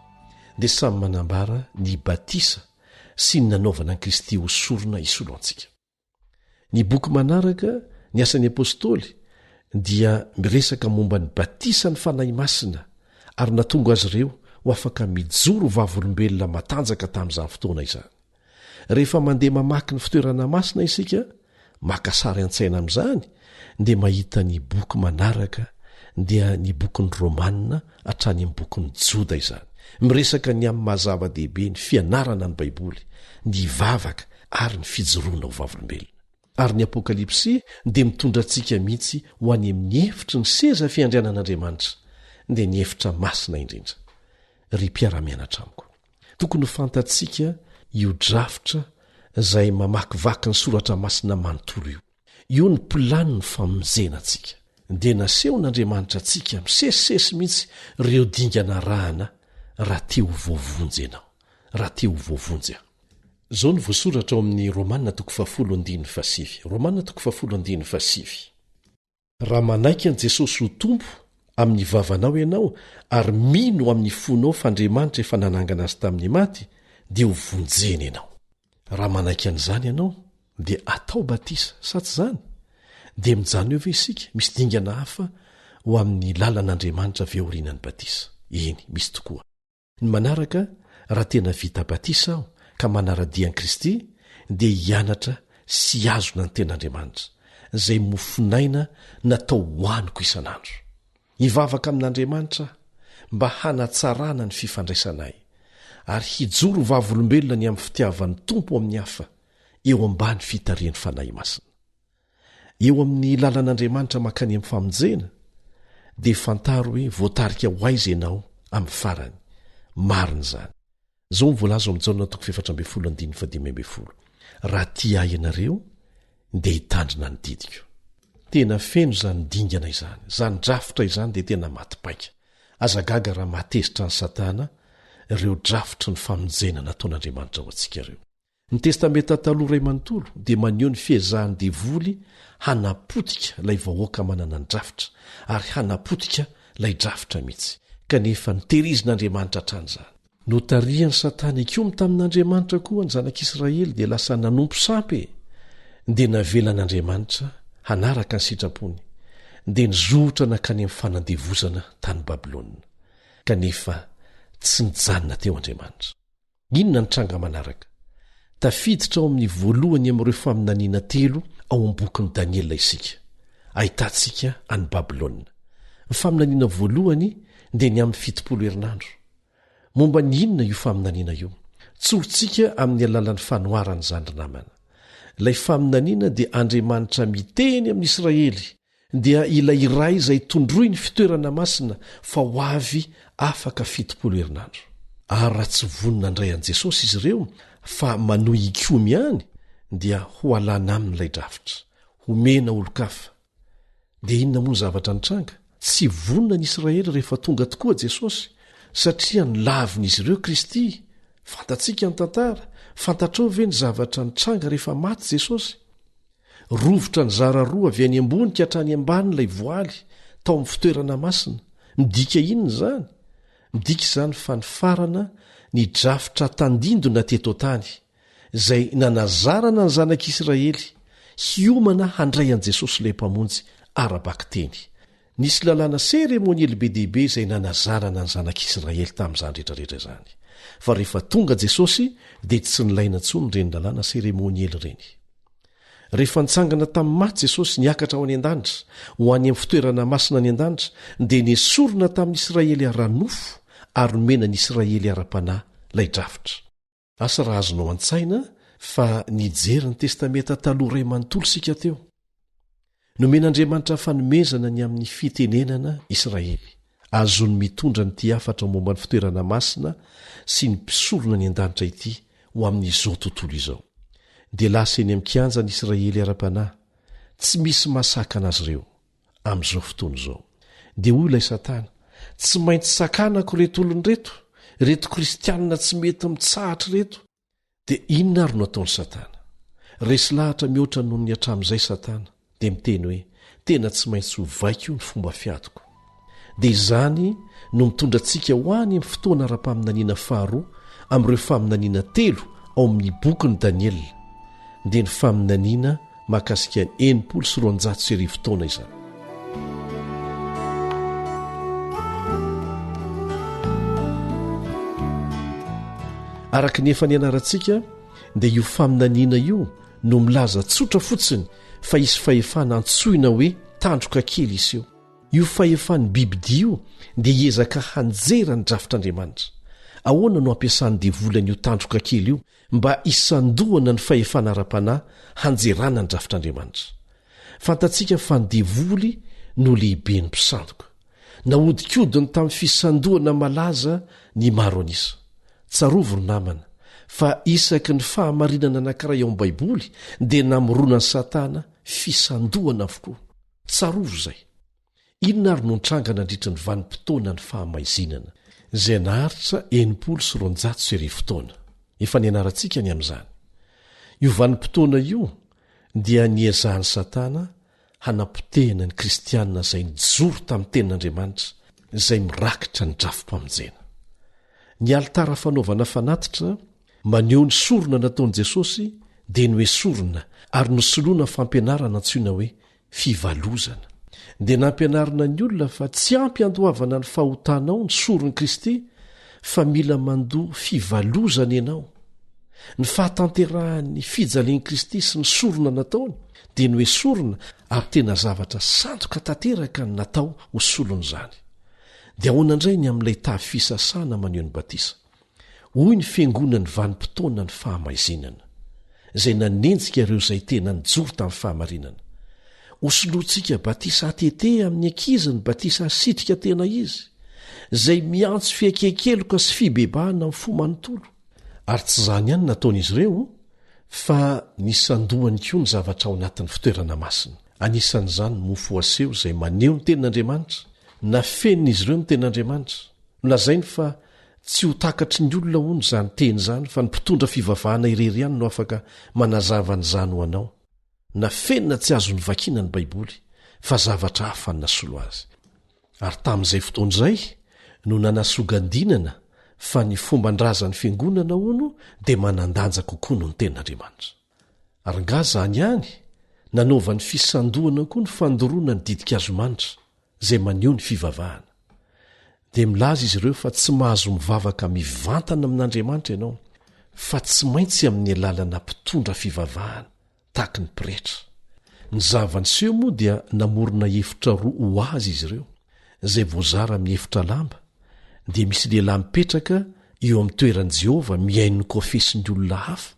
dia samy manambara ny batisa sy ny nanaovana an'i Kristy hosorona hisolo antsika. Ny boky manaraka, ny asan'ny apôstôly, dia miresaka momba ny batisa ny fanahy masina ary natonga azy ireo ho afaka mijoro vavolombelona matanjaka tamin'izany fotoana izany. Rehefa mandeha mamaky ny fitoerana masina isika, maka sary an-tsaina amin'izany, dia mahita ny boky manaraka, dia ny bokin'ny Romanina hatrany amin'ny bokin'ny Joda izany. Miresaka ny amin'ny mahazava-dehibe ny fianarana ny Baiboly, ny vavaka ary ny fijoroana ho vavolombelona. Ary ny Apokalipsy dia mitondra antsika mihitsy ho any amin'ny efitry ny seza fiandrianan'Andriamanitra, dia ny efitra masina indrindra. Ry mpiara-mianatra amiko, tokony ho fantatsika io drafitra izay mamakivaky ny soratra masina manontolo io. Io ny pilany ny famonjena antsika. Dia nasehon'Andriamanitra antsika misesisesy mihitsy ireo dingana rahana raha te ho voavonjy ianao, raha te ho voavonjy aho. Izao ny voasoratra ao amin'ny Romanina 10:7. Romanina 10:7. Raha manaiky an' Jesosy ho tompo amin'ny vavanao ianao ary mino amin'ny fonao f'Andriamanitra efa nanangana azy tamin'ny maty, dia ho vonjeny ianao. Raha manaiky an'izany ianao dia atao batisa, sa tsy izany? Dia mijano eo ve isika misy dingana hafa ho amin'ny lalan'Andriamanitra ve aorianany batisa? Eny, misy tokoa. Ny manaraka, raha tena vita batisa aho ka manara-dia an'i Kristy, dia hianatra sy azona ny ten'Andriamanitra, izay mofinaina natao hoaniko isan'andro. Hivavaka amin'Andriamanitra, mba hanatsarana ny fifandraisanay ary hijoro vavolombelona ny amin'ny fitiavan'ny tompo amin'ny hafa eo ambany fitarian'ny fanahy masina. Eo amin'ny lalan'Andriamanitra mankany amin'ny famonjena dia fantaro hoe voatarika ho aiza ianao amin'ny farany. Marina izany. Izao mivolaza amin'ny Jaona 4:15. Raha tia ahy ianareo dia hitandrina ny didiko. Tena feno izany dingana izany. Izany drafitra izany dia tena matipaika. Aza gaga raha matezitra ny Satana ireo drafitra ny famonjena nataon'Andriamanitra ho antsika ireo. Ny testamenta taloha ray manontolo dia maneho ny fiezahan'ny devoly hanapotika ilay vahoaka manana ny drafitra ary hanapotika ilay drafitra mihitsy. Kanefa niterizin'Andriamanitra hatrany izany. Notarian'ny Satana ikomy tamin'Andriamanitra koa ny zanak'Israely dia lasa nanompo sampy dia navelan'Andriamanitra hanaraka ny sitrapony dia nizotra nakany amin'ny fanandevozana tany Babilôna. Kanefa tsy nijanona teo Andriamanitra. Inona ny tranga manaraka? Tafiditra ao amin'ny voalohany amin'ireo faminaniana 3 ao am-bokin'i Daniela isika. Ahitantsika any Babilôna. Ny faminaniana voalohany dia ny amin'ny 70 herinandro. Momba ny inona io faminaniana io? Tsorintsika amin'ny alalan'ny fanoharany zany namana. Ilay faminaniana dia Andriamanitra miteny amin'ny Israely dia ilay iray izay tondroy ny fitoerana masina fa ho avy afaka 70 herinandro. Ary raha tsy vonina andray an' Jesosy izy ireo fa manohy ikomy ihany dia ho alana amin'ilay drafitra, homena olo-kafa. Dia inona moa ny zavatra nitranga? Tsy vonina ny Israely rehefa tonga tokoa Jesosy satria nilavin'izy ireo Kristy. Fantatsika ny tantara, fantatrao ve ny zavatra nitranga rehefa maty Jesosy? Rovotra ny zara roa avy any ambony ka hatrany ambany ilay voaly tao amin'ny fitoerana masina. Midika inona izany? Midika izany fa ny farana ny drafitra tandindona teto tany izay nanazarana ny zanak'Israely hiomana handray an' Jesosy ilay mpamonjy arabaka teny. Nisy lalàna seremoniely be dehibe izay nanazarana ny zanak'Israely tamin'izany rehetrarehetra izany. Fa rehefa tonga Jesosy dia tsy nilaina intsony ireny lalàna seremoniely ireny. Rehefa nitsangana tamin'ny maty Jesosy niakatra ao any an-danitra ho any amin'ny fitoerana masina any an-danitra dia nesorona tamin'Israely ara-nofo ary nomena ny Israely ara-panahy ilay drafitra. Asa raha azonao an-tsaina fa nijery ny testamenta taloha ray manontolo sika teo. Nomen'Andriamanitra fanomezana ny amin'ny fitenenana Israely. Azony mitondra ny ty afatra momba ny fitoerana masina sy ny mpisorona ny an-danitra ity ho amin'izao tontolo izao. Dia lasa eny amin'ny ny Israely ara-panahy, tsy misy masaka anazy ireo amin'izao fotoana izao. Dia hoy ilay Satana, tsy maintsy sakanako reto olony reto, reto kristianina tsy mety mitsahatra reto. Dia inona ary no ataon'ny Satana? Resy lahatra mihoatra noho ny hatramin'izay Satana dia miteny hoe tena tsy maintsy ho vaiko ny fomba fiatiko. Dia izany no mitondra antsika ho any amin'ny fotoana ara-paminaniana faharoa amin'ireo faminaniana 3 ao amin'ny bokin'i Daniela. Dia ny faminaniana mahakasika ny 790 taona izany. Araka ny efa nianarantsika dia io faminaniana io no milaza tsotra fotsiny fa isy fahefana antsoina hoe tandroka kely izy io fahefan'ny bibidia io dia hiezaka hanjera ny drafitr'Andriamanitra. Ahoana no ampiasan'ny devolana io tandroka kely io mba isandohana ny fahefana ara-panahy hanjerana ny drafitr'Andriamanitra? Fantatsika fa ny devoly no lehibe ny mpisandoka. Nahodinkodiny tamin'ny fisandohana malaza ny maro anisa. Tsarovo ry namana fa isaky ny fahamarinana anankiray ao amin'ny Baiboly dia namorona ny Satana fisandohana avokoa. Tsarovo izay. Inona ary no nitranga nandritra ny vanim-potoana ny fahamaizinana izay naharitra 790 taona. Efa nianarantsika ny amin'izany. Io vanim-potoana io dia niezahan'ny Satana hanapotehana ny kristianina izay nijoro tamin'ny tenin'Andriamanitra izay mirakitra ny drafim-pamonjena. Ny alitara fanaovana fanatitra maneho ny sorona nataon'i Jesosy dia no esorona ary nosoloana fampianarana antsoina hoe fivalozana. Dia nampianarina ny olona fa tsy ampy andohavana ny fahotanao ny soron'i Kristy fa mila mandoa fivalozana ianao. Ny fahatanterahany fijalian'i Kristy sy ny sorona nataony dia no esorona ary tena zavatra sandoka tanteraka ny natao ho solona izany. dia ahoana indray ny amin'ilay tavy fisasana maneho ny batisa hoy ny fiangonany vanim-potoana ny fahamaizinana izay nanenjika ireo izay tena nijoro tamin'ny fahamarinana osoloantsika batisa atete amin'ny ankizy ny batisa asitrika tena izy izay miantso fiakekeloka sy fibebahana amin'ny fo manontolo ary tsy izany ihany nataon'izy ireo fa nisandohany koa ny zavatra ao anatin'ny fitoerana masina anisan'izany mofo aseho izay maneho ny tenin'andriamanitra na fenin'izy ireo ny tenin'andriamanitra nolazainy fa tsy ho takatry ny olona hono izany teny izany fa ny mpitondra fivavahana irery ihany no afaka manazava ny zany ho anao na fenina tsy azo ny vakiana ny baiboly fa zavatra hafa ny nasolo azy ary tamin'izay fotoana izay no nanasogandinana fa ny fomban-drazan'ny fiangonana hono dia manandanja kokoa no ny tenin'andriamanitra ary nga zany ihany nanaovan'ny fisandohana koa ny fandoroana ny didika azomanitra izay maneho ny fivavahana dia milaza izy ireo fa tsy mahazo mivavaka mivantana amin'andriamanitra ianao fa tsy maintsy amin'ny alalana mpitondra fivavahana taky ny pretra ny zavanyseho moa dia namorona efitra roa ho azy izy ireo izay voazara miefitra lamba dia misy lehilahy mipetraka eo amin'ny toeran'i Jehovah miaino ny kofesin'ny olona hafa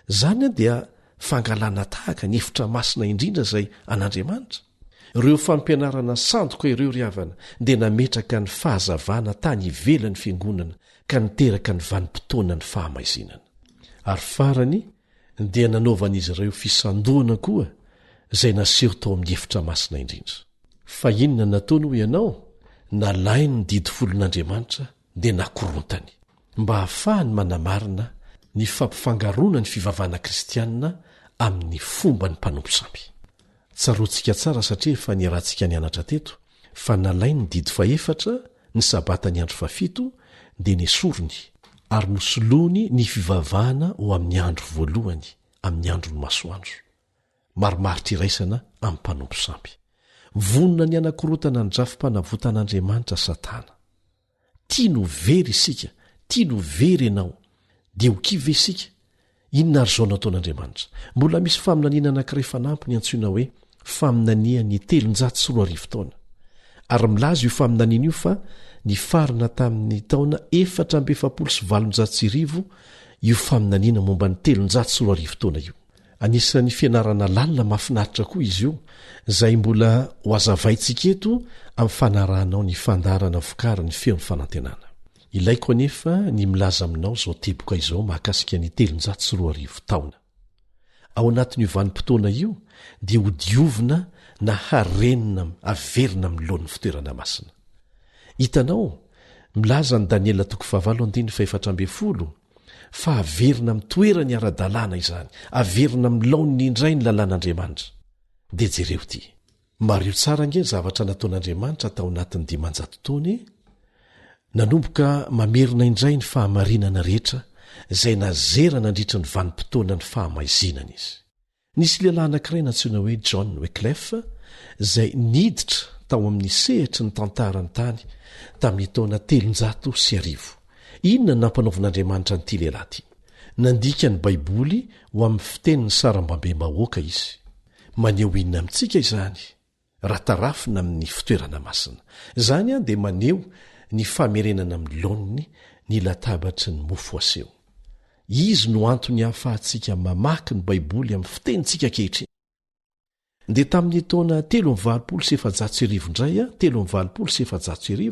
izany a dia fangalana tahaka ny efitra masina indrindra izay an'Andriamanitra ireo fampianarana sandoka ireo ry havana dia nametraka ny fahazavana tany ivelan'ny fiangonana ka niteraka ny vanim-potoana ny fahamaizinana ary farany dia nanaovan'izy ireo fisandohana koa izay naseho tao amin'ny efitra masina indrindra fa inona nataony ho ianao nalainy ny didy folon'Andriamanitra dia nakorontany mba hahafahany manamarina ny fampifangarona ny fivavahana kristianina amin'ny fomba ny mpanompo samby tsaroantsika tsara satria efa niarahantsika nianatra teto fa nalainy ny didy faefatra ny sabata ny andro fafito dia nesorony ary nosoloany ny fivavahana ho amin'ny andro voalohany amin'ny andro ny masoandro marimaritra iraisana amin'ny mpanompo samby vonona ny anakorotana ny drafim-panavotan'Andriamanitra Satana tia no very isika tia no very ianao dia ho kive isika inona ary zao nataon'Andriamanitra mbola misy faminaniana anankiray fanampiny antsoina hoe faminania ny 340 taona ary milaza io faminaniana io fa ny farina tamin'ny taona 470 io faminaniana momba ny 340 taona io anisan'ny fianarana lalina mahafinaritra koa izy io izay mbola ho azavaintsika eto amin'ny fanarahanao ny fandarana vokara ny feon'ny fanantenana ilaiko anefa ny milaza aminao zao teboka izao mahakasika ny 340 taona ao anatin'io vanim-potoana io dia ho diovina na harenina averina amin'ny lohan'ny fitoerana masina hitanao milaza ny Daniela 7:4 fa averina mitoerany ara-dalàna izany averina milaon'ny indray ny lalàn'Andriamanitra dia jereo ty mario tsara nge zavatra nataon'Andriamanitra tao anatin'ny 500 taona nanomboka mamerina indray ny fahamarinana rehetra izay nazera nandritra ny vanim-potoana ny fahamaizinana izy nisy lehilahy anankiray natsoina hoe John Wycliffe izay niditra tao amin'ny sehatra ny tantarany tany tamin'ny taona 310 inona ny nampanaovan'Andriamanitra nyity lehilahy ty nandika ny baiboly ho amin'ny fitenin'ny sarambambe mahoaka izy maneho inona amintsika izany ratarafina amin'ny fitoerana masina izany a dia maneho ny famerenana amin'ny laoniny ny latabatry ny mofo aseho izy no antony hahafahantsika mamaky ny baiboly amin'ny fitenitsika kehitriny dia tamin'ny taona 327 indray a 327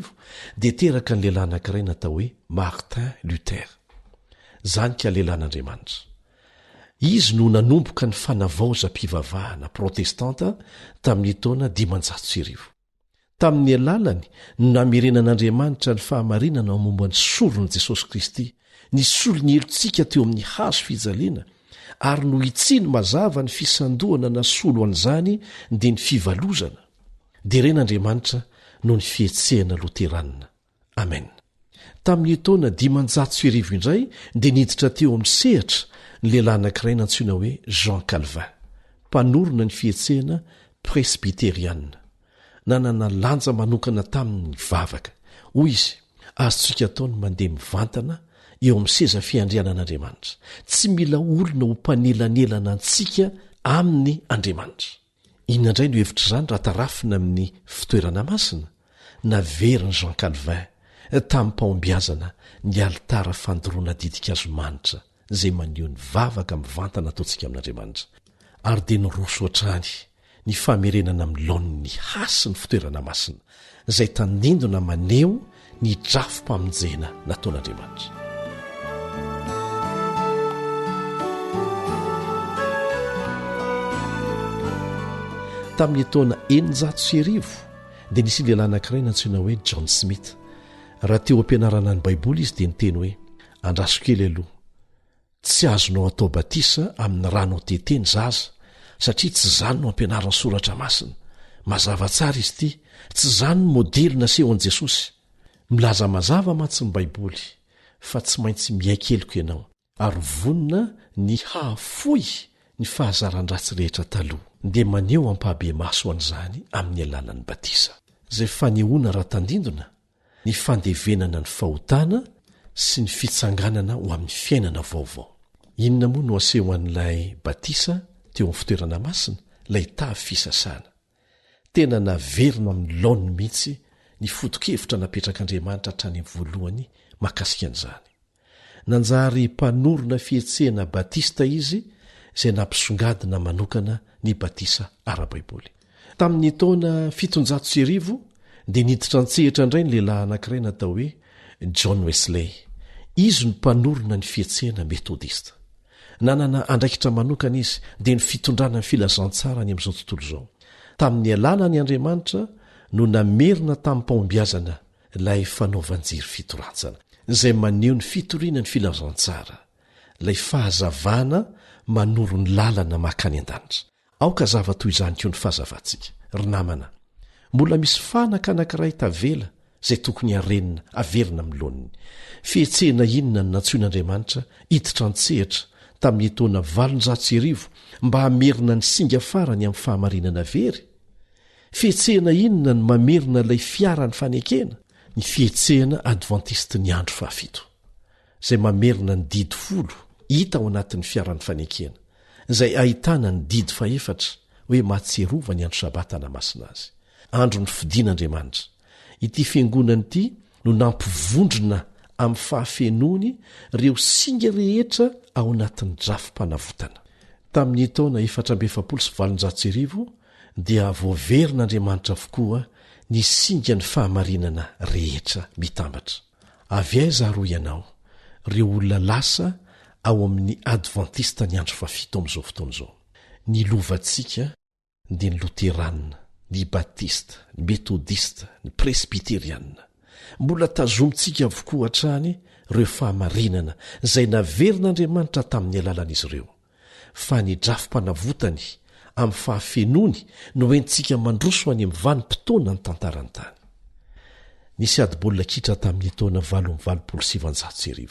dia teraka ny lehilahy anankiray natao hoe Martin Luther zany ka lehilahin'Andriamanitra izy no nanomboka ny fanavaozam-pivavahana protestanta tamin'ny taona 500 tamin'ny alalany no namerenan'Andriamanitra ny fahamarinana ao momba ny solon'i Jesosy Kristy ny solony elontsika teo amin'ny hazo fijaliana ary no itsiny mazava ny fisandohana na solo an'izany dia ny fivalozana dia ren'Andriamanitra no ny fietsehana loteranina amen tamin'ny taona 500 indray dia niditra teo amin'ny sehatra ny lehilahy anankiray nantsoina hoe Jean Calvin mpanorona ny fietsehana presbyteriana nanana lanja manokana tamin'ny vavaka hoy izy azontsika taony mandeha mivantana eo amin'ny seza fiandrianan'Andriamanitra tsy mila olona ho mpanelanelana antsika amin'ny Andriamanitra inona indray no hevitra izany raha tarafina amin'ny fitoerana masina naveriny Jean Calvin tamin'ny mpaombiazana ny alitara fandoroana didika azo manitra izay maneho ny vavaka mivantana ataontsika amin'Andriamanitra ary dia nyroso hatrany ny famerenana amin'ny laon'ny ny hasy ny fitoerana masina izay tandindona maneho ny drafo-pamonjena nataon'Andriamanitra. Tamin'ny taona 1900 dia nisy lehilahy anankiray nantsoina hoe John Smith. Raha teo ampianarana ny baiboly izy dia niteny hoe andraso kely aloha, tsy azonao atao batisa amin'ny rano teteny zaza satria tsy zany no ampianarany soratra masina. Mazava tsara izy ity, tsy zany no modely nasehon'i Jesosy. Milaza mazava mantsy ny baiboly fa tsy maintsy miaikeliko ianao ary vonina ny hahafoy ny fahazaran-dratsy rehetra taloha dia maneho ampahabe maso an'izany amin'ny alalan'ny batisa izay fanehoana rahatandindona ny fandevenana ny fahotana sy ny fitsanganana ho amin'ny fiainana vaovao. Inona moa no aseho an'ilay batisa teo amin'ny fitoerana masina ilay tavy fisasana. Tena naverina amin'ny laoniny mihitsy ny foto-kevitra napetrak'Andriamanitra hatrany amin'ny voalohany mahakasika an'izany. Nanjary mpanorona fihetsehana batista izy izay nampisongadina manokana ny batisa ara-baiboly. Tamin'ny taona 700 dia niditra an-tsehatra indray ny lehilahy anankiray natao hoe John Wesley. Izy no mpanorona ny fihetsehana metodista. Nanana andraikitra manokana izy dia ny fitondrana ny filazantsara ny amin'izao tontolo izao. Tamin'ny alana ny Andriamanitra no namerina tamin'ny mpaombiazana ilay fanaovan-jiry fitoratsana izay maneho ny fitoriana ny filazantsara, ilay fahazavana manoro ny lalana makany an-danitra. Aoka zava toy izany koa ny fahazavantsika. Ry namana, mbola misy fanaka anankiray tavela izay tokony harenina averina amin'ny laoniny. Fihetsehana inona no nantsoin'Andriamanitra hiditra an-tsehatra tamin'ny taona 700 mba hamerina ny singa farany amin'ny fahamarinana very? Fihetsehana inona no mamerina ilay fiara ny fanekena? Ny fihetsehana adventiste ny andro fahafito izay mamerina ny didy 10 hita ao anatin'ny fiaran'ny fanekena izay ahitana ny didy 4 hoe mahatserova ny andro sabata namasina azy, andro ny fidian'Andriamanitra. Ity fiangonana ity no nampivondrona amin'ny fahafenony ireo singa rehetra ao anatin'ny drafo-panavotana. Tamin'ny taona 1790 dia voaverin'Andriamanitra avokoa ny singa ny fahamarinana rehetra mitambatra. Avy aiza ro ianao, ireo olona lasa ao amin'ny adventista ny andro fahafito amin'izao fotoana izao. Ny lovantsika dia ny loterana, ny batista, ny metodista, ny presbiteriana. Mbola tazomintsika avokoa hatrany ireo fahamarinana izay naverin'Andriamanitra tamin'ny alalan'izy ireo. Fa ny drafo-panavotany amin'ny fahafenony no entsika mandroso any amin'ny vanim-potoana ny tantarany tany. Nisy ady-baolina kitra tamin'ny taona 770.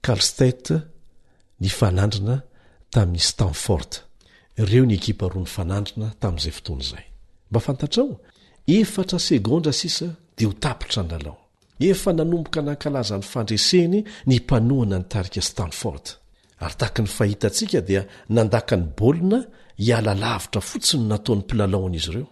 Karlstedt ny fanandrina tamin'ny Stanford. Ireo ny ekipa roa ny fanandrina tamin'izay fotoana izay. Mba fantatrao, 4 segondra sisa dia ho tapitra ny lalao. Efa nanomboka nankalaza ny fandreseny ny mpanohana ny tarika Stanford. Ary tahaka ny fahitantsika dia nandaka ny baolina hiala lavitra fotsiny nataon'ny mpilalaon'izy ireo.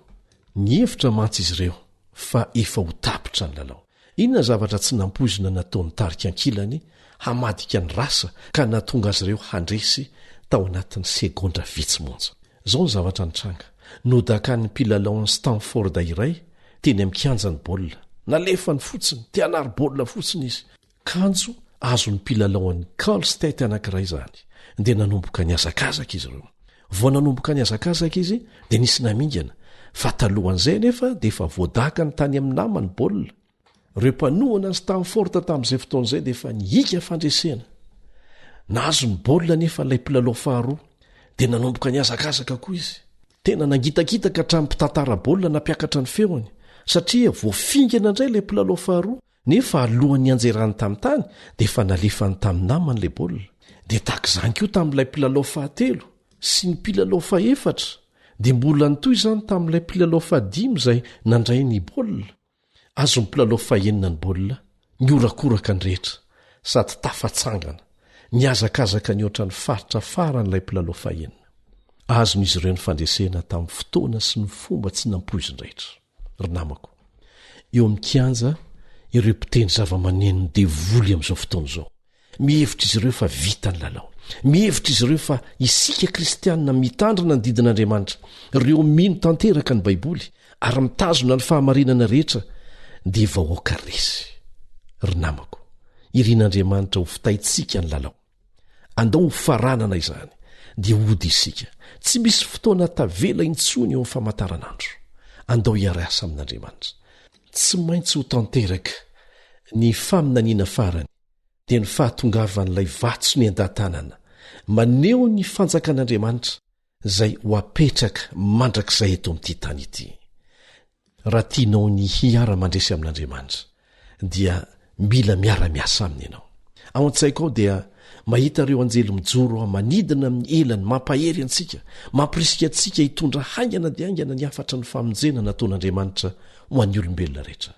Ny hevitra mantsy izy ireo fa efa ho tapitra ny lalao. Inona zavatra tsy nampoizina nataon'ny tarika ankilany hamadika ny rasa ka natonga azy ireo handresy tao anatin'ny segondra vitsy-monja. Izao ny zavatra nitranga. Nodakan'ny mpilalaon'ny Stanford iray teny amikanja ny baolina. Nalefa ny fotsiny, te hanary baolina fotsiny izy. Kanjo azo ny mpilalaon'ny Karlstedt anankiray izany. Dia nanomboka ny azakazaka izy ireo. Vao nanomboka ny azakazaka izy dia nisy namingana. Fa talohan'izay nefa dia efa voadaka ny tany amin'ny namany baolina. Ireo mpanohana ny Stanford tamin'izay fotoan'izay dia efa nihika fandresena. Nahazo ny baolina nefa ilay mpilalao faharoa dia nanomboka ny azakazaka koa izy. Tena nangitakitaka hatramin'ny mpitantara baolina nampiakatra ny feony satria voafingana indray ilay mpilalao faharoa nefa alohan'ny anjerany tamin'ny tany dia efa nalefany tamin'ny namany ilay baolina. Dia tahak'izany koa tamin'ilay mpilalao fahatelo sy ny mpilalao fahefatra dia mbola nitoy izany tamin'ilay mpilalao fahadimy izay nandray ny baolina. Azo ny mpilalao fahenina ny baolina niorakoraka ny rehetra sady tafatsangana ny azakazaka ny oatra ny faritra faran'ilay mpilalao fahenina. Azon'izy ireo ny fandresena tamin'ny fotoana sy ny fomba tsy nampoizindraitra. Ry namako, eo amin'ny kianja ireo mpitendry zava-maneno dia voly amin'izao fotoana izao. Mihevitra izy ireo fa vita ny lalao. Mihevitra izy ireo fa isika kristianina mitandrina ny didin'Andriamanitra, ireo mino tanteraka ny baiboly ary mitazona ny fahamarinana rehetra dia vahoaka resy. Ry namako, irian'Andriamanitra ho fitaitsika ny lalao. Andao ho faranana izany dia ody isika. Tsy misy fotoana tavela intsony eo amin'ny famantaranandro. Andao hiara-asa amin'Andriamanitra. Tsy maintsy ho tanteraka ny faminaniana farany dia ny fahatongavan'ilay vatso ny an-datanana maneho ny fanjakan'Andriamanitra izay ho apetraka mandrakizay eto amin'ity tany ity. Raha tianao ny hiara-mandresy amin'Andriamanitra dia mila miara-miasa aminy ianao. Ao an-tsaiko ao dia mahita ireo anjely mijoro manidina amin'ny elany mampahery antsika, mampirisika antsika hitondra haingana dia haingana ny afatra ny famonjena nataon'Andriamanitra ho an'ny olombelona rehetra.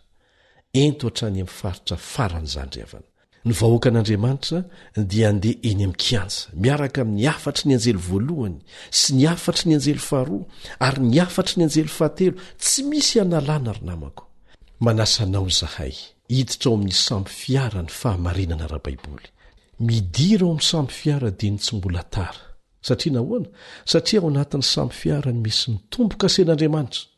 Ento hatrany amin'ny faritra faran'izany ry havana. Ny vahoaka an'Andriamanitra dia andeha eny amin'ny kianja miaraka amin'ny afatry ny anjely voalohany sy ny afatry ny anjely faharoa ary ny afatry ny anjely fahatelo. Tsy misy analana ry namako. Manasanao zahay hiditra ao amin'ny samby fiara ny fahamarinana ara-baiboly. Midira ao amin'ny samby fiara dia ny tsy mbola tara. Satria nahoana? Satria ao anatin'ny samby fiara ny misy mitomboka asen'Andriamanitra.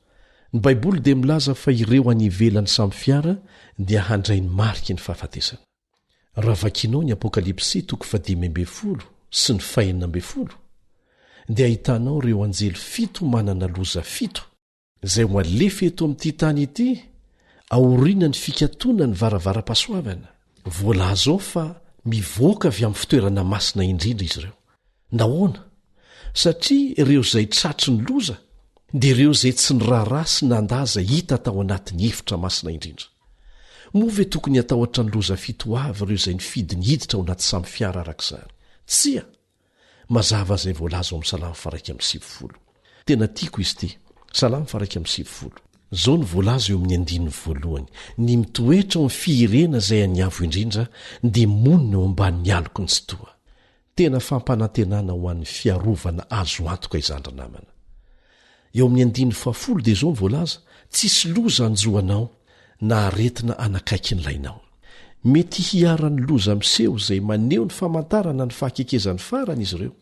Ny baiboly dia milaza fa ireo any ivelan'ny samby fiara dia handray ny mariky ny fahafatesana. Raha vakinao ny Apokalipsy 5:10 sy ny 4 dia ahitanao ireo anjely 7 manana loza 7 izay ho alefa eto amin'ity tany ity aoriana ny fikatona ny varavara-pasoavana. Voalaza ao fa mivoaka avy amin'ny fitoerana masina indrindra izy ireo. Nahoana? Satria ireo izay tratry ny loza dia ireo izay tsy ny raharaha sy nandaza hita tao anatin'ny efitra masina indrindra. Moa ve tokony atahotra ny loza 7 avy ireo izay nifidy ny hiditra ao anaty samby fiara arak'izany? Tsia! Mazava izay voalaza ao amin'ny Salamo 1:7. Tena tiako izy ity. Salamo 1:7. Zao ny voalaza eo amin'ny 1:1. Ny mitoetra ao amin'ny fiirena izay aniavo indrindra dia monina eo ambanin'ny aloko ny tsy toa. Tena fampanantenana ho an'ny fiarovana azo antoka izany ry namana. Eo amin'ny 1:10 dia zao ny voalaza, tsisy loza anjoanao na aretina anakaiky ny lainao. Mety hiara-ny loza miseho izay maneho ny famantarana ny fahakekezan'ny farany izy ireo.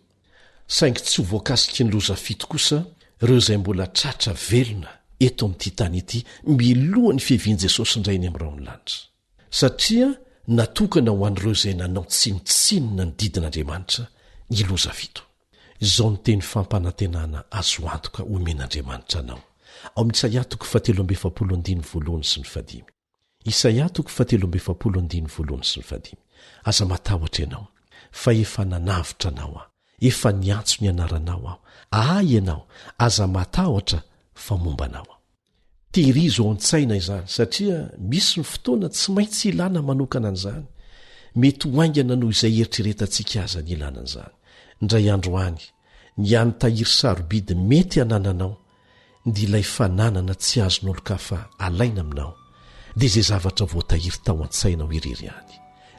Saingy tsy ho voakasiky ny loza 7 kosa ireo izay mbola tratra velona eto amin'ity tany ity milohan'ny fihevian'i Jesosy indray ny amin'irao ny lanitra. Satria natokana ho an'ireo izay nanao tsinotsinona ny didin'Andriamanitra ny loza 7. Izao ny teny fampanantenana azo antoka omen'Andriamanitra anao. Ao amin'ny Isaia 37:1 sy 5. Isaia 37:1 Aza matahotra ianao, fa efa nanavitra anao aho, efa niantso ny anaranao aho. Ay ianao, aza matahotra fa momba anao aho. Tehirizo ao an-tsaina izany satria misy ny fotoana tsy maintsy ilana manokana an'izany. Mety ho aingana noho izay eritreretantsika aza ny ilana an'izany. Indray andro any, ny any tahiry sarobidy mety hanananao, dia ilay fananana tsy azon'olo-kafa alaina aminao, dia izay zavatra voatahiry tao an-tsainao irery any,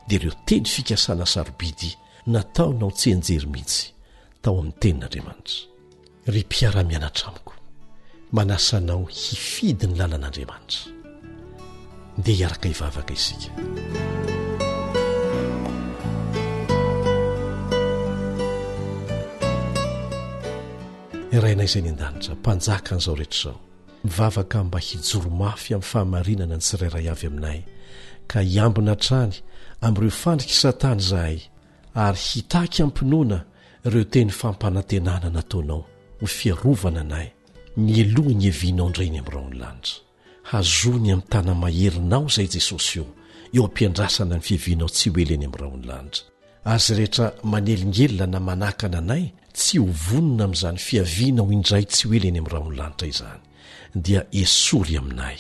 dia ireo teny fikasana sarobidy nataonao tsy enjery mihitsy tao amin'ny tenin'Andriamanitra. Ry mpiara-mianatra amiko, manasanao hifidy ny lalan'Andriamanitra. Dia hiaraka hivavaka isika. Iraina izay ny an-danitra, mpanjaka an'izao rehetra izao, mivavaka mba hijoro mafy amin'ny fahamarinana ny tsirairay avy aminay, ka hiambina hatrany amin'ireo fandriky Satana izahay, ary hitaky ampinoana ireo teny fampanantenana nataonao ho fiarovana anay, mieloha ny evinao indray ny amin'irao ny lanitra. Hazony amin'ny tana maherinao izay Jesosy eo ampiandrasana ny fiavinao tsy ho eleny amin'irao ny lanitra. Azy rehetra manelingelina na manakana anay, tsy ho vonona amin'izany fiavinao indray tsy ho eleny amin'irao ny lanitra izany, dia esory aminay.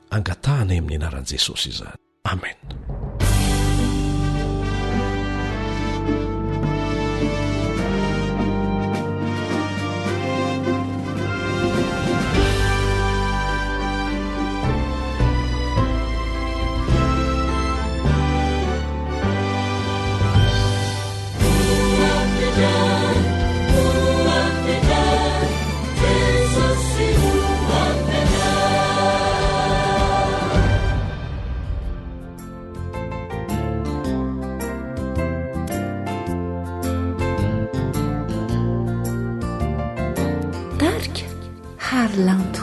Angatahanay amin'ny anaran'i Jesosy izany. Amen. Lanto.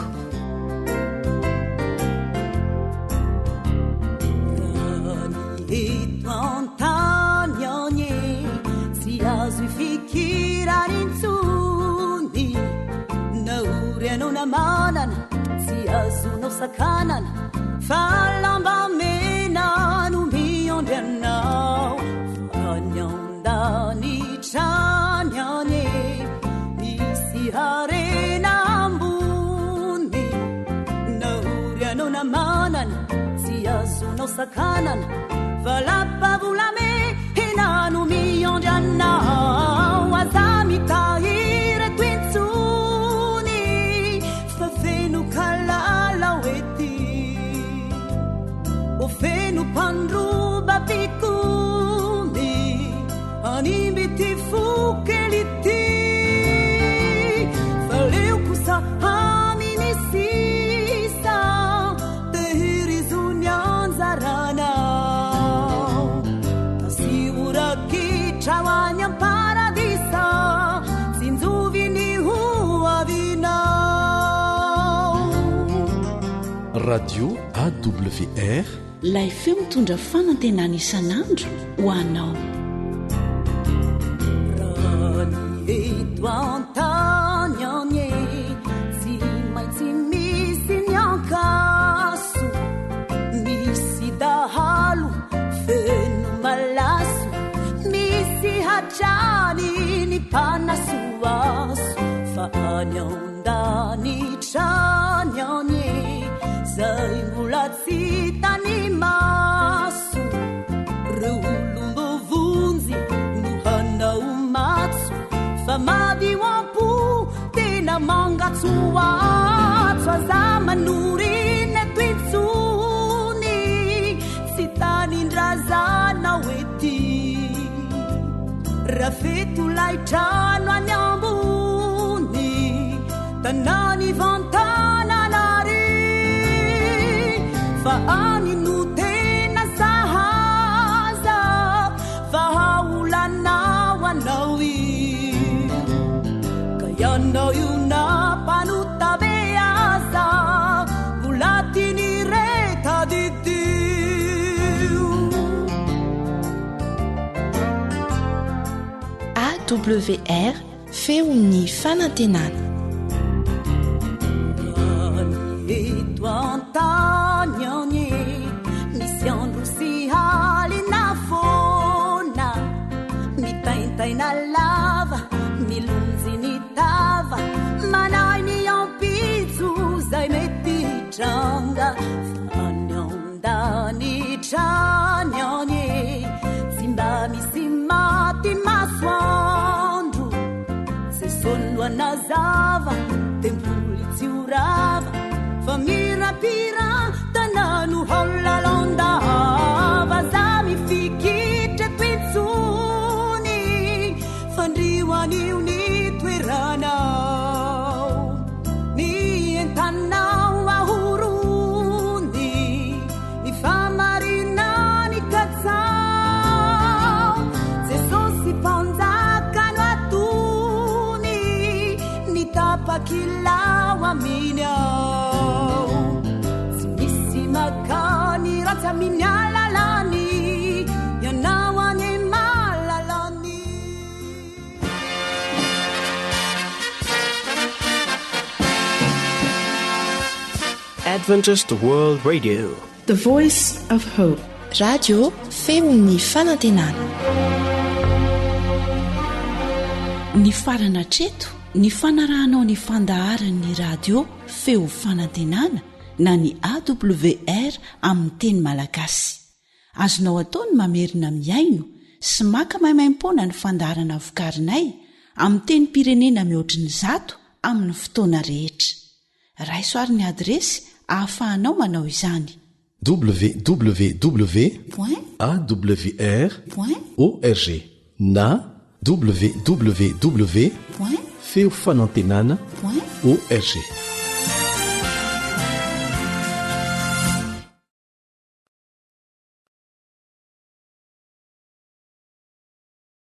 Eto antany anye tsy azo ifikirany intsony, naory anao namanana tsy azonao sakanana, fa lamba mena no miondry anao. Fa ny andany trany anye misy harena ambony, naory anao namanana tsy azonao sakanana, fa lapavolamé henano miondry anao. Aza mitahiry tointsony fa feno kalala oety, o feno mpandroba pikony animby ty fokely ty, fa leo kosa aminy sisa tehiry zony anjaranao. Tasiurakitrawany amparadisa sinjoviny hoavinao. Radio AWR, ilay feo mitondra fanantenana isan'andro ho anao. Eto antany anye tsy maintsy misy ny ankaso, misy dahalo feno malaso, misy hatrany ny mpanasoaso, fa any andany trany anye zay mbola tsy tany maso. Reo olombovonjy no hanao matso, fa madio ampo tena mangatsoatso. Aza manoriny tointsony tsy tanindrazana oety, rafeto laitrano any ambony tanany vantananary, fa any no tena sahaza fa haolanao anao i, ka ianao io na mpanotabe aza mbola tiny reta didio. AWR feony fanantenana. Eto antany anye misy andro sy halina fona, mitaintaina lava milonjy ny tava, manay ny ampitso zay mety tranga. Fa ny andany trany anye tsy mba misy maty masoandro, se soloana zava tempoly tsy orava, fa mirapira tanano holalondava. Za mifikitra tointsony fandrioan'io ny toeranao, mientanao ahorony ny famarinany katsao. Jesosy mpanjakano atony ny tapakilao aminy ao, tsy misy makany ratsy aminy alalany, ianao any malalany. Adventist World Radio, The Voice of Hope. Radio feony fanantenana. Ny farana treto ny fanarahanao ny fandaharan'ny radio feo fanantenana na ny AWR amin'ny teny malagasy. Azonao ataony mamerina miaino sy maka maimaimpona ny fandaharana vokarinay amin'ny teny pirenena mihoatriny 100 amin'ny fotoana rehetra. Raisoaryn'ny adresy ahafahanao manao izany: www.awr.org na www.feofanantenana.org.